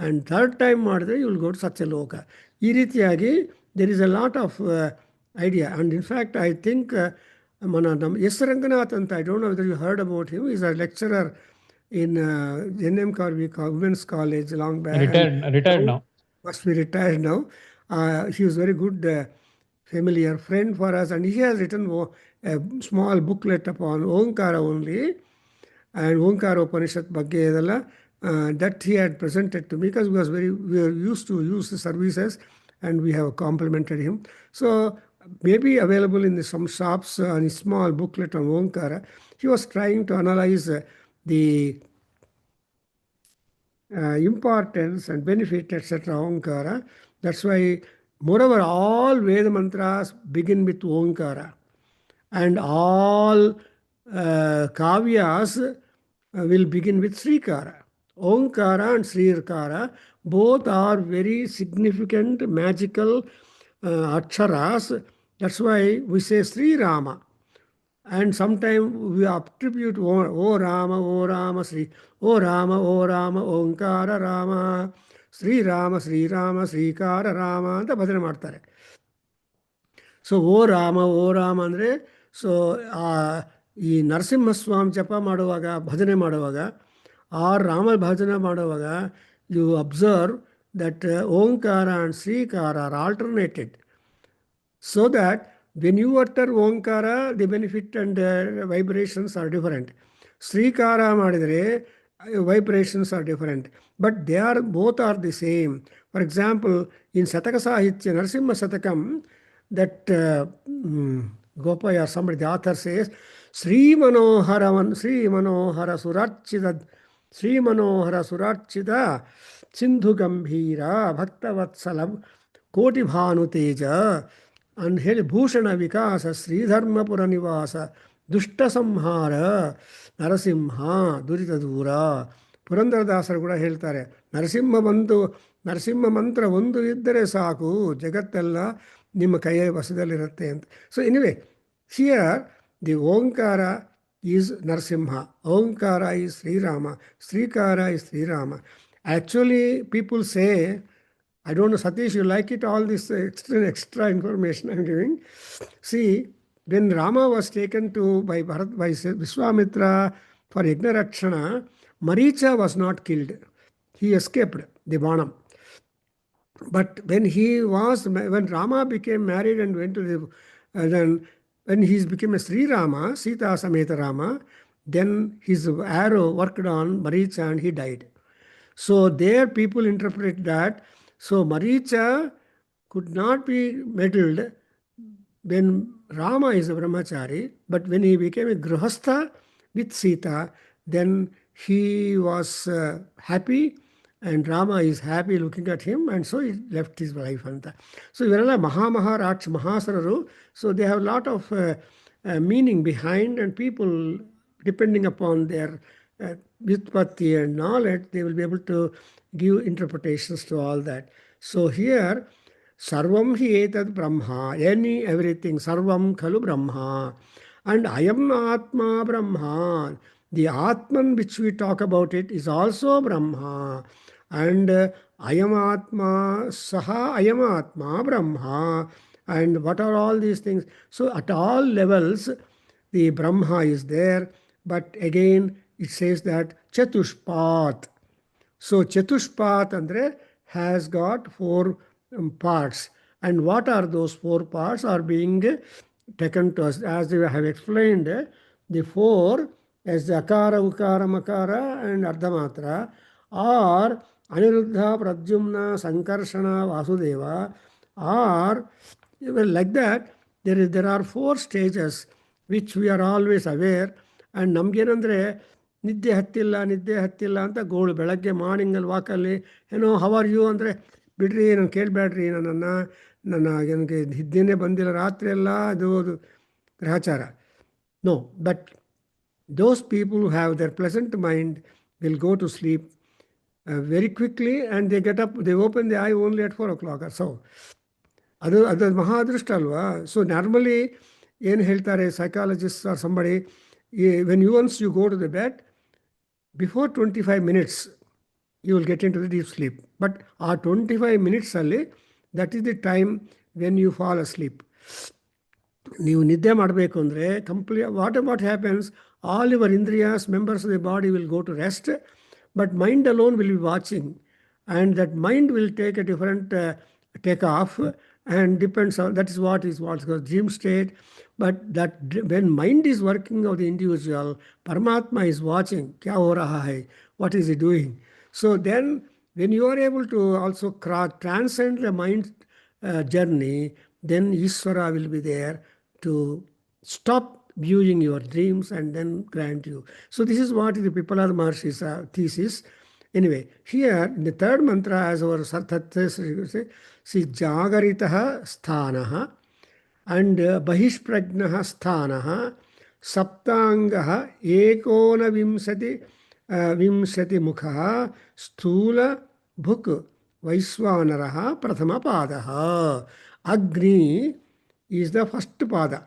and 3rd time ಮಾಡಿದರೆ you will go to Satyaloka. ಈ ರೀತಿಯಾಗಿ there is a lot of idea. And in fact I think ನಮ್ಮ ಎಸ್ ರಂಗನಾಥ್ ಅಂತ, I don't know whether you heard about him, is a lecturer in NMKV Women's College long back. Retired now. Must be retired now. He was very good familiar friend for us, and he has written a small booklet upon Omkara only, and Mundukhyopanishad ಬಗ್ಗೆ ಇದೆಲ್ಲ that he had presented to me, because we were used to use the services and we have complimented him. So maybe available in some shops, a small booklet on Omkara. He was trying to analyze the importance and benefit, etc. Omkara. That's why, moreover, all Veda mantras begin with Omkara, and all kavyas will begin with Srikara. Omkara and Srikara both are very significant, magical aksharas. That's why we say Sri Rama. And sometimes we attribute O Rama, Sri, O Rama, Omkara Rama, Sri Rama, Srikara Rama ಅಂತ ಭಜನೆ ಮಾಡ್ತಾರೆ. So ಓ ರಾಮ ಅಂದರೆ, so ಈ ನರಸಿಂಹಸ್ವಾಮಿ ಜಪ ಮಾಡುವಾಗ, ಭಜನೆ ಮಾಡುವಾಗ, ಆ ರಾಮ ಭಜನೆ ಮಾಡುವಾಗ ಯು ಅಬ್ಸರ್ವ್ ದಟ್ ಓಂಕಾರ ಆ್ಯಂಡ್ ಶ್ರೀಕಾರ are alternated, so that when you utter Omkara, the benefit and vibrations are different. Srikara ಮಾಡಿದರೆ vibrations are different, but both are the same. For example, in Sataka Sahitya, Narasimha Satakam, that Gopaya, somebody, the author says, Sri Manohara Surachida Sindhu Gambhira Bhaktavatsala Koti Bhanu Teja and ಹೇಳಿ ಭೂಷಣ ವಿಕಾಸ ಶ್ರೀಧರ್ಮಪುರ ನಿವಾಸ ದುಷ್ಟ ಸಂಹಾರ ನರಸಿಂಹ ದುರಿತ ದೂರ. ಪುರಂದರದಾಸರು ಕೂಡ ಹೇಳ್ತಾರೆ, ನರಸಿಂಹ ಮಂತ್ರ ಒಂದು ಇದ್ದರೆ ಸಾಕು, ಜಗತ್ತೆಲ್ಲ ನಿಮ್ಮ ಕೈಯ ವಶದಲ್ಲಿರುತ್ತೆ ಅಂತ. ಸೊ ಎನಿವೆ, ಹಿಯರ್ ದಿ ಓಂಕಾರ ಈಸ್ ನರಸಿಂಹ, ಓಂಕಾರ ಈಸ್ ಶ್ರೀರಾಮ, ಶ್ರೀಕಾರ is Srirama. Actually people say, I don't know, Satish, you like it, all this extra information I'm giving. See, when Rama was taken to by Bharat, by Vishwamitra for Yajna Rakshana, Maricha was not killed. He escaped the Banam. But when Rama became married and went to the, then when he became a Sri Rama, Sita Sameta Rama, then his arrow worked on Maricha and he died. So there people interpret that. So Maricha could not be meddled when Rama is a brahmachari, but when he became a grihastha with Sita, then he was happy, and Rama is happy looking at him, and so he left his wife. So Ivarella Maharach Mahasararu, so they have a lot of meaning behind, and people, depending upon their Vyutpatti and knowledge, they will be able to give interpretations to all that. So here, Sarvam hi etad Brahma, everything, Sarvam khalu Brahma. And Ayam Atma Brahma. The Atman which we talk about it is also Brahma. And Ayam Atma, Saha Ayam Atma Brahma. And what are all these things? So at all levels, the Brahma is there. But again, it says that Chatushpat. So Chatushpat andre has got four parts. And what are those four parts are being taken to us, as we have explained. The four, as the Akara, Ukara, Makara and Ardhamatra, are Aniruddha, Pradyumna, Sankarshana, Vasudeva, are like that. There are four stages which we are always aware. And ನಮ್ಗೇನಂದರೆ ನಿದ್ದೆ ಹತ್ತಿಲ್ಲ ಅಂತ ಗೋಳು ಬೆಳಗ್ಗೆ ಮಾರ್ನಿಂಗಲ್ಲಿ ವಾಕಲ್ಲಿ ಏನೋ how are you ಅಂದರೆ ಬಿಡ್ರಿ ನಾನು ಕೇಳಬೇಡ್ರಿ ನನಗೆ ನಿದ್ದೆನೇ ಬಂದಿಲ್ಲ ರಾತ್ರಿ ಎಲ್ಲ ಅದು ಗ್ರಹಚಾರ. No, but those people who have their pleasant mind will go to sleep very quickly, and they get up, they open the eye only at 4 o'clock or so. ಅದು ಮಹಾದೃಷ್ಟ ಅಲ್ವಾ? ಸೊ ನಾರ್ಮಲಿ ಏನು ಹೇಳ್ತಾರೆ psychologist or somebody, when once you go to the bed, before 25 minutes you will get into the deep sleep. But ಆ 25 minutes ಅಲ್ಲಿ, that is the time when you fall asleep. ನೀವು ನಿದ್ದೆ ಮಾಡಬೇಕು ಅಂದರೆ what happens, all your indriyas, members of the body will go to rest, but mind alone will be watching, and that mind will take a different take off, and depends on, that is what is what's called dream state. But that when mind is working of the individual, Paramatma is watching, kya ho raha hai, what is he doing. So then when you are able to also transcend the mind journey, then Ishvara will be there to stop viewing your dreams and then grant you. So this is what is the Pippalada Maharshi's thesis. Anyway, here in the third mantra, as our Sarthatya say, Jagaritaha Sthanaha and Bahishprajnaha Sthanaha Saptangaha Ekona Vimsati Mukha Sthula Bhuk Vaiswanaraha Prathama Padaha. Agni is the first pada.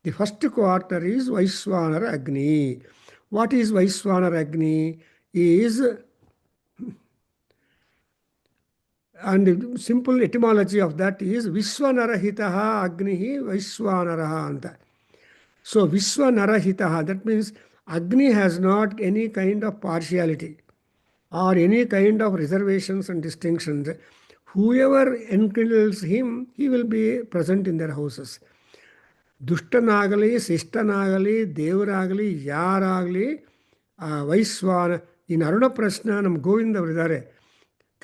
The first quarter is Vaiswanara Agni. What is Vaiswanara Agni? Is, and the simple etymology of that is Vishwanarahitaha Agnihi Vaiswanaraha anta. So Vishwanarahitaha, that means Agni has not any kind of partiality or any kind of reservations and distinctions. Whoever enkindles him, he will be present in their houses. ದುಷ್ಟನಾಗಲಿ ಶಿಷ್ಟನಾಗಲಿ ದೇವರಾಗಲಿ ಯಾರಾಗಲಿ ವೈಶ್ವಾನ. ಇನ್ನು ಅರುಣ ಪ್ರಶ್ನ ನಮ್ಮ ಗೋವಿಂದ ಅವರಿದ್ದಾರೆ.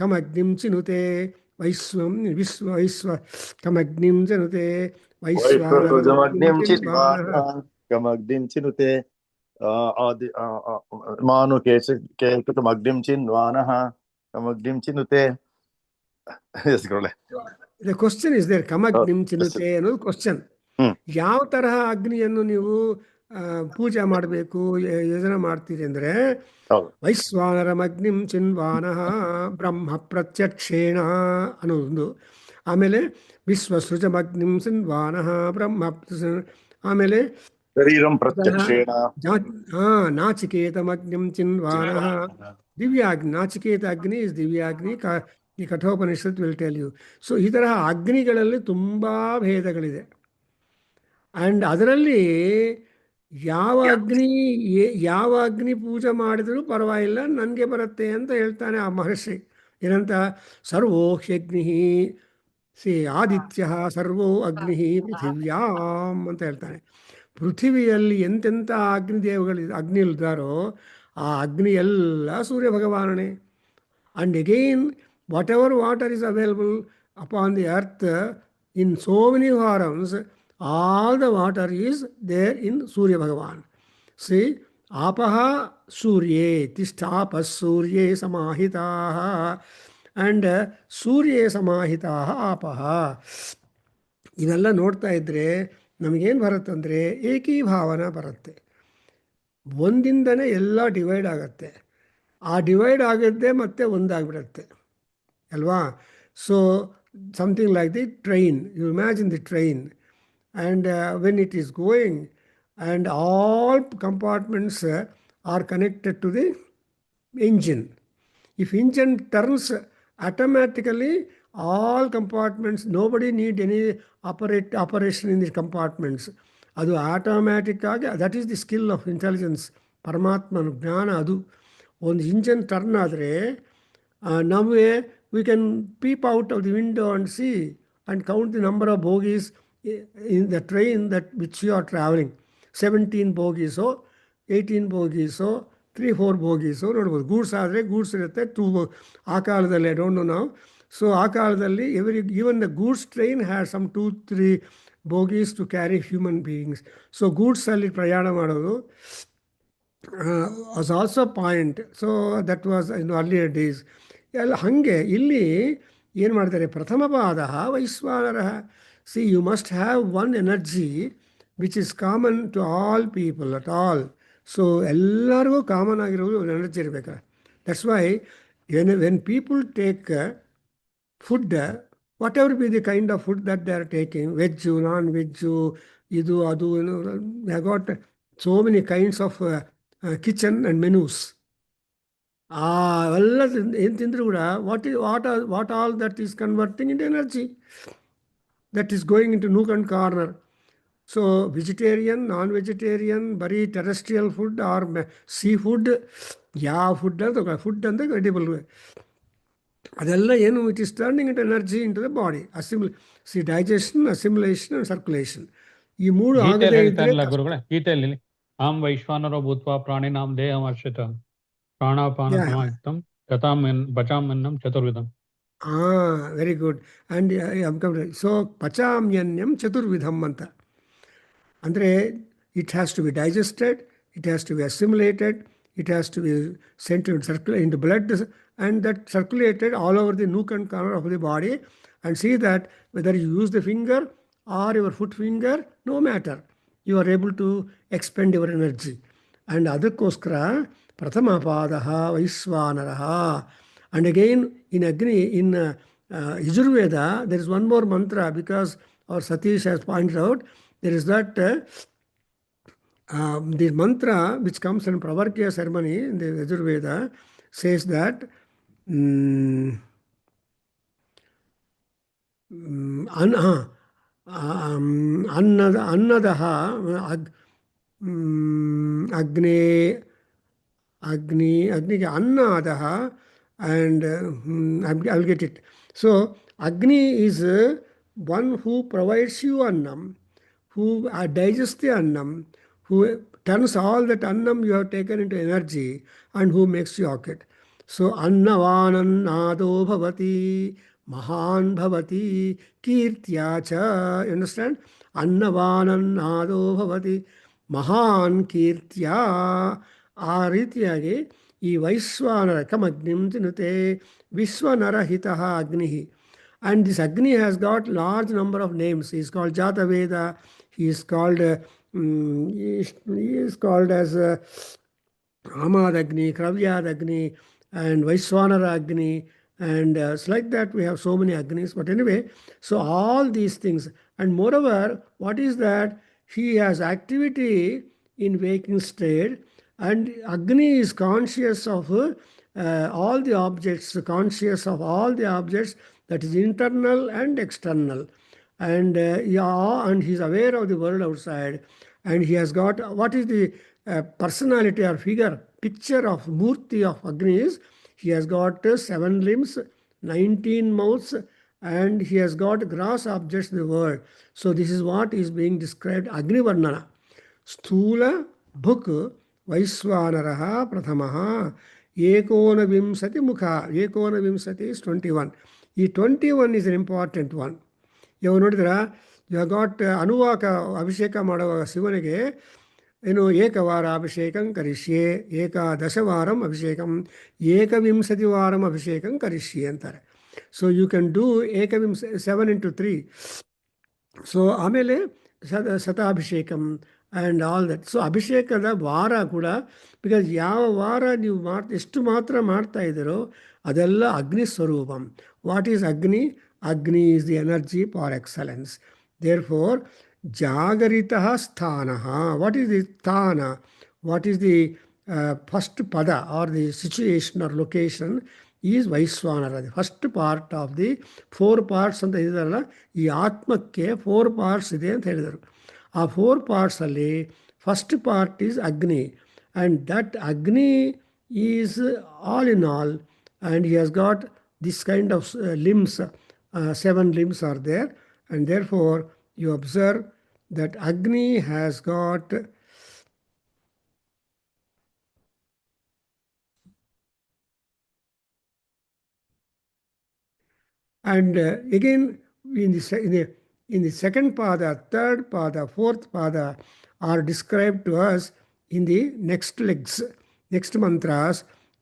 ಕಮಗ್ನಿಂ ಚಿನುತೆ ವೈಶ್ವಂ ವೈಶ್ವ ಕಮಗ್ನಿಂ ಚಿನುತೆ ಕಮಗ್ನಿಂ ಚಿನುತೆ ಮಾನು ಕೇಳ್ಕಮಗ್ನಿಂ ಚಿನ್ವಾನಃ ಕಮಗ್ನಿಂ ಚಿನುತೆ. The question is there, ಕಮಗ್ನಿಂ ಚಿನುತೆ ಅನ್ನೋದು question. ಯಾವ ತರಹ ಅಗ್ನಿಯನ್ನು ನೀವು ಪೂಜೆ ಮಾಡಬೇಕು, ಯೋಜನೆ ಮಾಡ್ತೀರಿ ಅಂದರೆ ವೈಶ್ವಾನರಮಗ್ನಿಂ ಚಿನ್ವಾನಃ ಬ್ರಹ್ಮ ಪ್ರತ್ಯಕ್ಷೇಣ ಅನ್ನೋದೊಂದು. ಆಮೇಲೆ ವಿಶ್ವಸೃಜಮಗ್ನಿಂ ಚಿನ್ವಾನಃ ಬ್ರಹ್ಮ, ಆಮೇಲೆ ನಾಚಿಕೇತಮಗ್ನಿಂ ಚಿನ್ವಾನಃ ದಿವ್ಯಾಗ್ನಿ. ನಾಚಿಕೇತ ಅಗ್ನಿ ಇಸ್ ದಿವ್ಯಾಗ್ನಿ. ಈ Kathopanishad will tell you. So ಈ ತರಹ ಅಗ್ನಿಗಳಲ್ಲಿ ತುಂಬ ಭೇದಗಳಿದೆ. ಆ್ಯಂಡ್ ಅದರಲ್ಲಿ ಯಾವ ಅಗ್ನಿ ಪೂಜೆ ಮಾಡಿದರೂ ಪರವಾಗಿಲ್ಲ, ನನಗೆ ಬರುತ್ತೆ ಅಂತ ಹೇಳ್ತಾನೆ ಆ ಮಹರ್ಷಿ. ಏನಂತ? ಸರ್ವೋ ಹ್ಯಗ್ನಿ ಆದಿತ್ಯ ಸರ್ವೋ ಅಗ್ನಿ ಪೃಥಿವ್ಯಾಂ ಅಂತ ಹೇಳ್ತಾನೆ. ಪೃಥಿವಿಯಲ್ಲಿ ಎಂತೆಂಥ ಅಗ್ನಿ ಇದ್ದಾರೋ ಆ ಅಗ್ನಿ ಎಲ್ಲ ಸೂರ್ಯ ಭಗವಾನನೇ. And again whatever water is available, upon the earth in so many forms, all the water is there in Surya Bhagavan. See, apaha surye, tishtapas surye samahitaha, and surye samahitaha apaha. ಇವೆಲ್ಲ ನೋಡ್ತಾ ಇದ್ದರೆ ನಮಗೇನು ಬರುತ್ತಂದರೆ ಏಕೀಭಾವನ ಬರುತ್ತೆ. ಒಂದಿಂದನೇ ಎಲ್ಲ divide ಆಗುತ್ತೆ. ಆ divide ಆಗಿದ್ದೇ ಮತ್ತೆ ಒಂದಾಗ್ಬಿಡುತ್ತೆ ಅಲ್ವಾ? So something like the train, you imagine the train, and when it is going and all compartments are connected to the engine. If engine turns automatically, all compartments, nobody need any operation in the compartments. ಅದು automatic ಆಗಿ, that is the skill of intelligence, ಪರಮಾತ್ಮನ ಜ್ಞಾನ ಅದು. ಒಂದು engine turn ಆದರೆ ನಮಗೆ we can peep out of the window and see and count the number of bogies in the train that which you are traveling. 17 bogies, 18 bogies, 3-4 bogies ನೋಡ್ಬೋದು. Goods ಆದರೆ goods ಇರುತ್ತೆ, 2 ಆ ಕಾಲದಲ್ಲಿ, ಐ ಡೋಂಟ್ ನೋ ನಾವು. So ಆ ಕಾಲದಲ್ಲಿ even the goods train had some 2-3 bogies to carry human beings. So ಗೂಡ್ಸಲ್ಲಿ ಪ್ರಯಾಣ ಮಾಡೋದು was also a point. So that was in earlier days. ಎಲ್ಲ ಹಾಗೆ ಇಲ್ಲಿ ಏನು ಮಾಡ್ತಾರೆ, ಪ್ರಥಮ ಪಾದ ವೈಶ್ವಾನರ. See, you must have one energy which is common to all people at all. So ಎಲ್ಲರಿಗೂ ಕಾಮನ್ ಆಗಿರೋದು ಒಂದು ಎನರ್ಜಿ ಇರಬೇಕು. That's why when people take food, whatever be the kind of food that they are taking, veg, non veg, ಇದು ಅದು, they got so many kinds of kitchen and menus. ಅವೆಲ್ಲ ಏನು ತಿಂದರೂ ಕೂಡ what all that is converting into energy that is going into nook and corner. So vegetarian, non vegetarian, ಬರೀ terrestrial food or sea food, ಯಾವ food ಅಂತ food ಅಂದರೆ vegetable, ಅದೆಲ್ಲ ಏನು it is turning into energy into the body. Digestion, assimilation and circulation, ಈ ಮೂರು ಆಗದೇ ಇದ್ದರೆ ಗುರುಗಳೇ. ಗೀತೆಯಲ್ಲಿ ಆಂ ವೈಶ್ವಾನರೋ ಭೂತ್ವಾ ಪ್ರಾಣಿನಾಂ ದೇಹಮರ್ಷಿತ ಪ್ರಾಣಾಪಾನ ಸಮಾಯುಕ್ತಂ ಪಚಾಮ್ಯನ್ನಂ ಚತುರ್ವಿಧಂ. Very good. ಆ್ಯಂಡ್ ಸೊ ಪಚಾಮ್ಯನ್ಯಂ ಚತುರ್ವಿಧಂ ಅಂತ ಅಂದರೆ it has to be digested, it has to be assimilated, it has to be sent to circulate into blood, and that circulated all over the nook and corner of the body. And see that whether you use the finger or your foot finger, no matter, you are able to expend your energy. And ಅದಕ್ಕೋಸ್ಕರ ಪ್ರಥಮ ಪಾದ ವೈಶ್ವಾನರಃ. And again in Agni, in Yajurveda, there is one more mantra, because our Satish has pointed out, there is that the mantra which comes in Prabhakargaru ceremony in the Yajurveda says that annadaha Agni annadaha, and I'll get it. So Agni is one who provides you annam, who digests the annam, who turns all that annam you have taken into energy, and who makes you occupy. So annavanannado bhavati mahan bhavati kirtya cha. You understand? Annavanannado bhavati mahan kirtya. ಆ ರೀತಿಯಾಗಿ ಈ ವೈಶ್ವಾನರ ಕಮಗ್ನಿಂ ತಿನುತೆ ವಿಶ್ವನರಹಿತಃ ಅಗ್ನಿ. And this Agni has got large number of names. He is called Jataveda, he is called as Amad Agni, Kravyad Agni, and Vaishwanara Agni, and it's like that. We have so many Agnis. But anyway, so all these things, and moreover, what is that? He has activity in waking state, and Agni is conscious of all the objects, conscious of all the objects, that is internal and external. And and he is aware of the world outside. And he has got, what is the personality or picture of Murti of Agni is, he has got 7 limbs, 19 mouths, and he has got gross objects in the world. So this is what is being described, Agni Varnana. Sthula Bhuk Vaishwanaraha Prathamaha Ekona Vimsati Mukha. Ekona Vimsati is 21. ಈ 21 is an important one. ಇವಾಗ ನೋಡಿದ್ರ you got ಅನುವಾಕ ಅಭಿಷೇಕ ಮಾಡುವಾಗ ಶಿವನಿಗೆ ಏನು ಏಕವಾರ ಅಭಿಷೇಕಂ ಕರಿಷ್ಯೆ, ಏಕಾದಶವಾರಂ ಅಭಿಷೇಕಂ, ಏಕವಿಂಶತಿ ವಾರಂ ಅಭಿಷೇಕಂ ಕರಿಷ್ಯೆ ಅಂತಾರೆ. So you can do 7 into 3. So ಆಮೇಲೆ ಶತಾಭಿಷೇಕಂ ಆ್ಯಂಡ್ ಆಲ್ ದಟ್. ಸೊ ಅಭಿಷೇಕದ ವಾರ ಕೂಡ, ಬಿಕಾಸ್ ಯಾವ ವಾರ ನೀವು ಎಷ್ಟು ಮಾತ್ರ ಮಾಡ್ತಾ ಇದ್ದೀರೋ ಅದೆಲ್ಲ ಅಗ್ನಿ ಸ್ವರೂಪಂ. What is Agni? Agni is the energy for excellence. Therefore ಜಾಗರಿತಃ ಸ್ಥಾನಃ. ವಾಟ್ ಈಸ್ ದಿ ಸ್ಥಾನ? ವಾಟ್ ಈಸ್ ದಿ ಫಸ್ಟ್ ಪದ or the situation or location is ವೈಶ್ವಾನರ. The first part of the 4 parts ಅಂತ ಇದಾರಲ್ಲ, ಈ ಆತ್ಮಕ್ಕೆ 4 parts ಇದೆ ಅಂತ ಹೇಳಿದರು. ಆ 4 partsಲ್ಲಿ ಫಸ್ಟ್ ಪಾರ್ಟ್ ಈಸ್ ಅಗ್ನಿ, ಆ್ಯಂಡ್ ದಟ್ ಅಗ್ನಿ is all in all, and he has got this kind of limbs. 7 limbs are there, and therefore you observe that Agni has got and again in the second pada, third pada, fourth pada are described to us in the next legs, next mantras,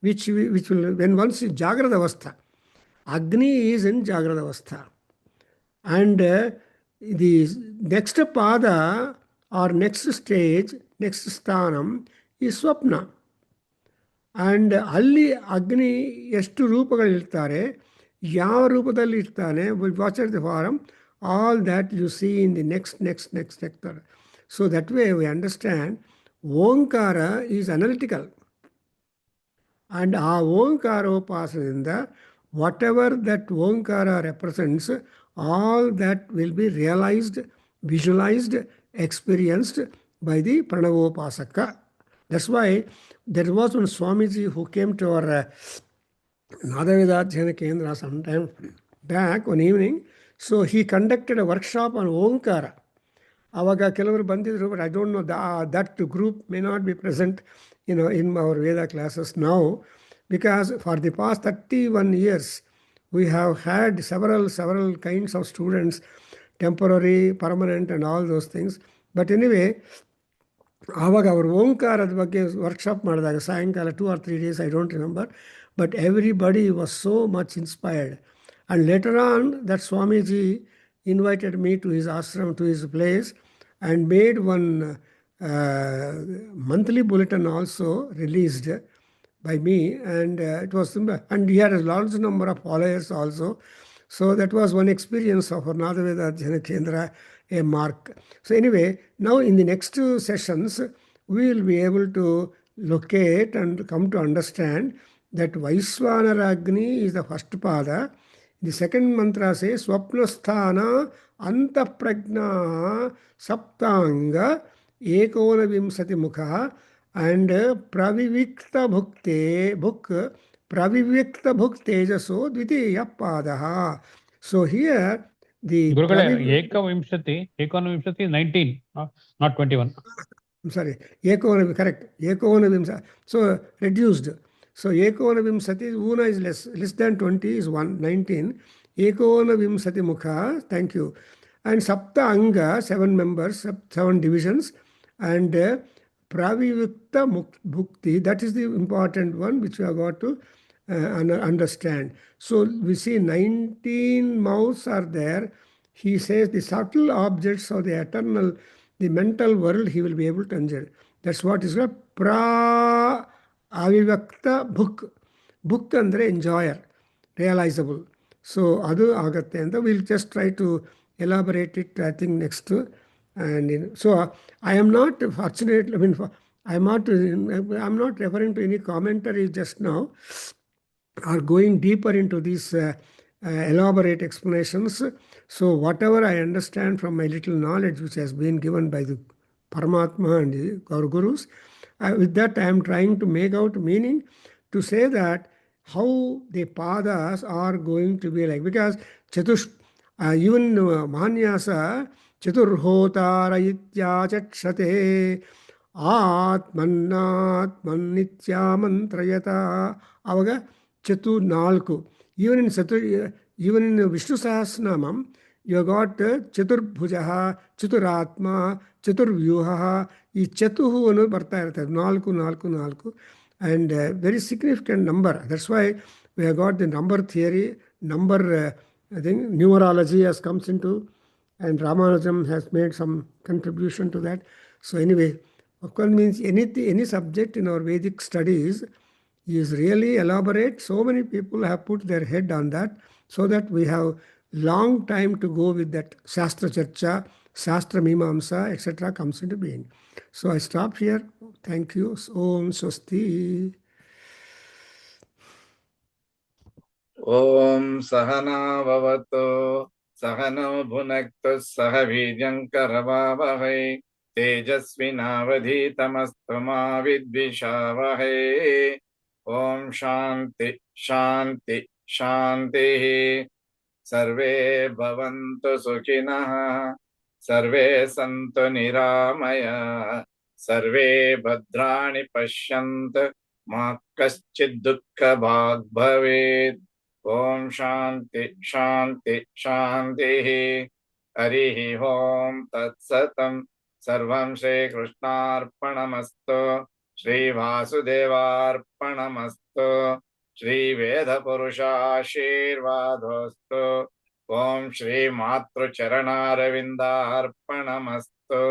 which will, when once in Jagrada Avastha, Agni is in Jagrada Avastha, and the next pada or next stage, next sthanam is Swapna. And ಅಲ್ಲಿ ಅಗ್ನಿ ಎಷ್ಟು ರೂಪಗಳಿರ್ತಾರೆ, ಯಾವ ರೂಪದಲ್ಲಿ ಇರ್ತಾನೆ, watch the form, all that you see in the next sector. So that way we understand ಓಂಕಾರ is analytical. And ಆ ಓಂಕಾರೋಪಾಸನದಿಂದ whatever that ಓಂಕಾರ represents, all that will be realised, visualized, experienced by the Pranavopasaka. That's why there was one Swamiji who came to our Adhyayana Kendra sometime back one evening. So he conducted a workshop on Onkara. Avaga ಕೆಲವರು ಬಂದಿದ್ರು, but I don't know that group may not be present, in our Veda classes now, because for the past 31 years we have had several kinds of students, temporary, permanent, and all those things. But anyway, ಆವಾಗ ಅವರು ಓಂಕಾರದ ಬಗ್ಗೆ workshop ಮಾಡಿದಾಗ ಸಾಯಂಕಾಲ 2 or 3 days, I don't remember, but everybody was so much inspired. And later on, that Swamiji invited me to his ashram, to his place, and made one monthly bulletin also released by me, and it was, and he had a large number of followers also. So that was one experience of our Adhyayana Kendra, a mark. So anyway, now in the next 2 sessions, we will be able to locate and come to understand that Vaishwanara Agni is the first pada. The second mantra says Swapnasthana Antaprajna Saptanga Ekonavimsati Mukha, and Pravivikta Bhuk Pravivyakta Bhuk Tejaso Dvitiya Padaha. So here the Gurukule, Ekonavimshati 19, not 21. I'm sorry, correct. Ekonavimsa. So reduced. So Ekonavimsati, Una is less than 20 is 19. Ekonavimsati Mukha, thank you. And Sapta Anga, 7 members, 7 divisions, and Pravivikta Bhukti, that is the important one which we have got to understand. So we see 19 mouths are there. He says the subtle objects of the eternal, the mental world, he will be able to enjoy. That's what is called Avivakta Bhuk. Bhuk andre enjoyer, realizable. So adu agatte anta we'll just try to elaborate it, I think, next. And so I am not fortunate, I'm not referring to any commentary just now, or going deeper into these elaborate explanations. So whatever I understand from my little knowledge which has been given by the Paramatma and our Gurus, with that I am trying to make out meaning to say that how the padas are going to be like, because even Mahanyasa Chaturhotara Itya Chakshate Atmannatmannitya Mantrayata Avaga Chatu Nalku. Even in even in Vishnu Sahasranamam, you have got Chaturbhujaha, Chaturatma, Chaturvyuha, ಈ ಚತುಹು ಅನ್ನೋದು ಬರ್ತಾ ಇರ್ತದೆ 4. And very significant number. That's why we have got the number theory, number, I think numerology has comes into, and Ramanujam has made some contribution to that. So anyway, of course means any subject in our Vedic studies is really elaborate. So many people have put their head on that, so that we have long time to go with that Shastra Charcha, Shastra Mimamsa, etc. comes into being. So I stop here. Thank you. Om Swasti. Om Sahana Bhavato Sahano Bhunaktu Sahavidyam Karavavahai Tejasvinavadhitamastu ma vidvishavahai. Om Shanti Shanti Shanti. Sarve bhavantu sukhinah. Sarve santu niramaya. Sarve bhadrani pashyantu ma kaschid dukkha bhag bhavet. Om Shanti Shanti Shanti. Harihi Om Tat Satam. Sarvam Shri Krishnarpanamastu. Shri Vasudevarpanamastu. Shri Veda Purusha Shirvadostu. Om Shri Matru Charanaravindarpanamastu.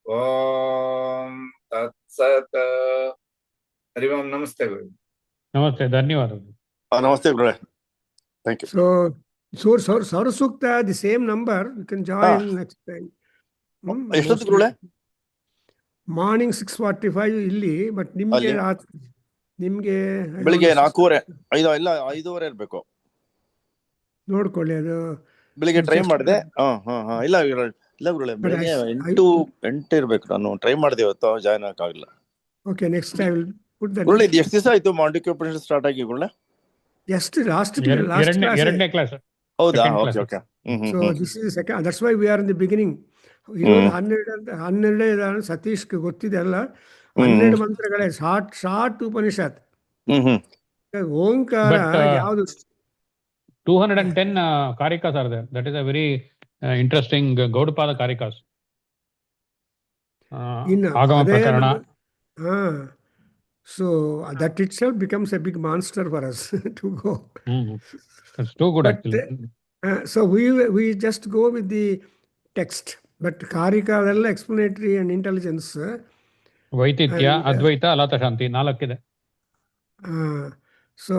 Om Tat Sat. Hari Om. Namaste Guru. ನಮಸ್ತೆ, ಧನ್ಯವಾದಗಳು. ನಮಸ್ತೆ ಗುರುಗಳೇ. Thank you. So Sarasukta, the same number, you can join next time. ಎಷ್ಟೊತ್ತು ಗುರುಗಳೇ? Morning 6:45 ಇಲ್ಲಿ, but ನಿಮ್ಗೆ ಬೆಳಿಗ್ಗೆ 4:30 ಇಲ್ಲ 5:30 ಇರ್ಬೇಕು. ನೋಡ್ಕೊಳ್ಳಿ, ಅದು ಬೆಳಿಗ್ಗೆ ಟ್ರೈ ಮಾಡಿದೆ. ಇಲ್ಲ ಗುರುಗಳೇ, ಬೆಳಿಗ್ಗೆ 8 ಇರ್ಬೇಕು. ನಾನು ಟ್ರೈ ಮಾಡಿದೆ, ಇವತ್ತು ಜಾಯ್ನ್ ಆಗಕ್ಕಾಗಿಲ್ಲ. Okay, next I will put that. ಗುರುಗಳೇ, ಇದು ಎಷ್ಟು ದಿವಸ ಆಯ್ತು ಮಾಂಡುಕ್ಯೋಪನಿಷತ್ ಸ್ಟಾರ್ಟ್ ಆಗಿ ಗುರುಗಳೇ? Just last ಎರಡನೇ ಕ್ಲಾಸ್. ಹೌದಾ? Okay. So this is second. That's why we are in the beginning. 12 ಸತೀಶ್ಗೆ ಗೊತ್ತಿದೆ ಅಲ್ಲ, 12 ಮಂತ್ರಗಳೇ ಶಾರ್ಟ್ ಉಪನಿಷತ್. ಓಂಕಾರ ಯಾವುದು 210 karikas are there. That is a very interesting Gaudapada karikas. Agama Prakarana. So that itself becomes a big monster for us to go. That's too good, actually. So we just go with the text, but Karika all explanatory and intelligence. Vaititya, Advaita, Alata Shanti, 4 ಇದೆ. So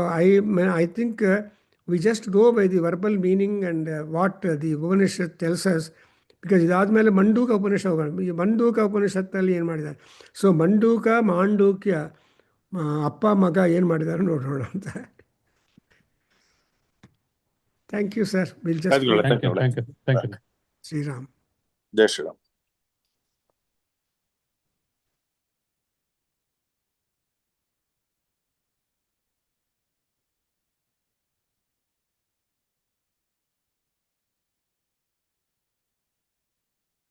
I think we just go by the verbal meaning and what the Upanishad tells us, because ಇದಾದ್ಮೇಲೆ ಮಂಡೂಕ ಉಪನಿಷತ್, ಮಂಡೂಕ ಉಪನಿಷತ್ತಲ್ಲಿ ಏನು ಮಾಡಿದ್ದಾರೆ. So ಮಂಡೂಕ Mandukya ಅಪ್ಪ ಮಗ ಏನು ಮಾಡಿದ್ದಾರೆ ನೋಡೋಣ ಅಂತ. Thank you sir. Will just Thank you. Shriram. ಜೈ ಶ್ರೀರಾಮ್.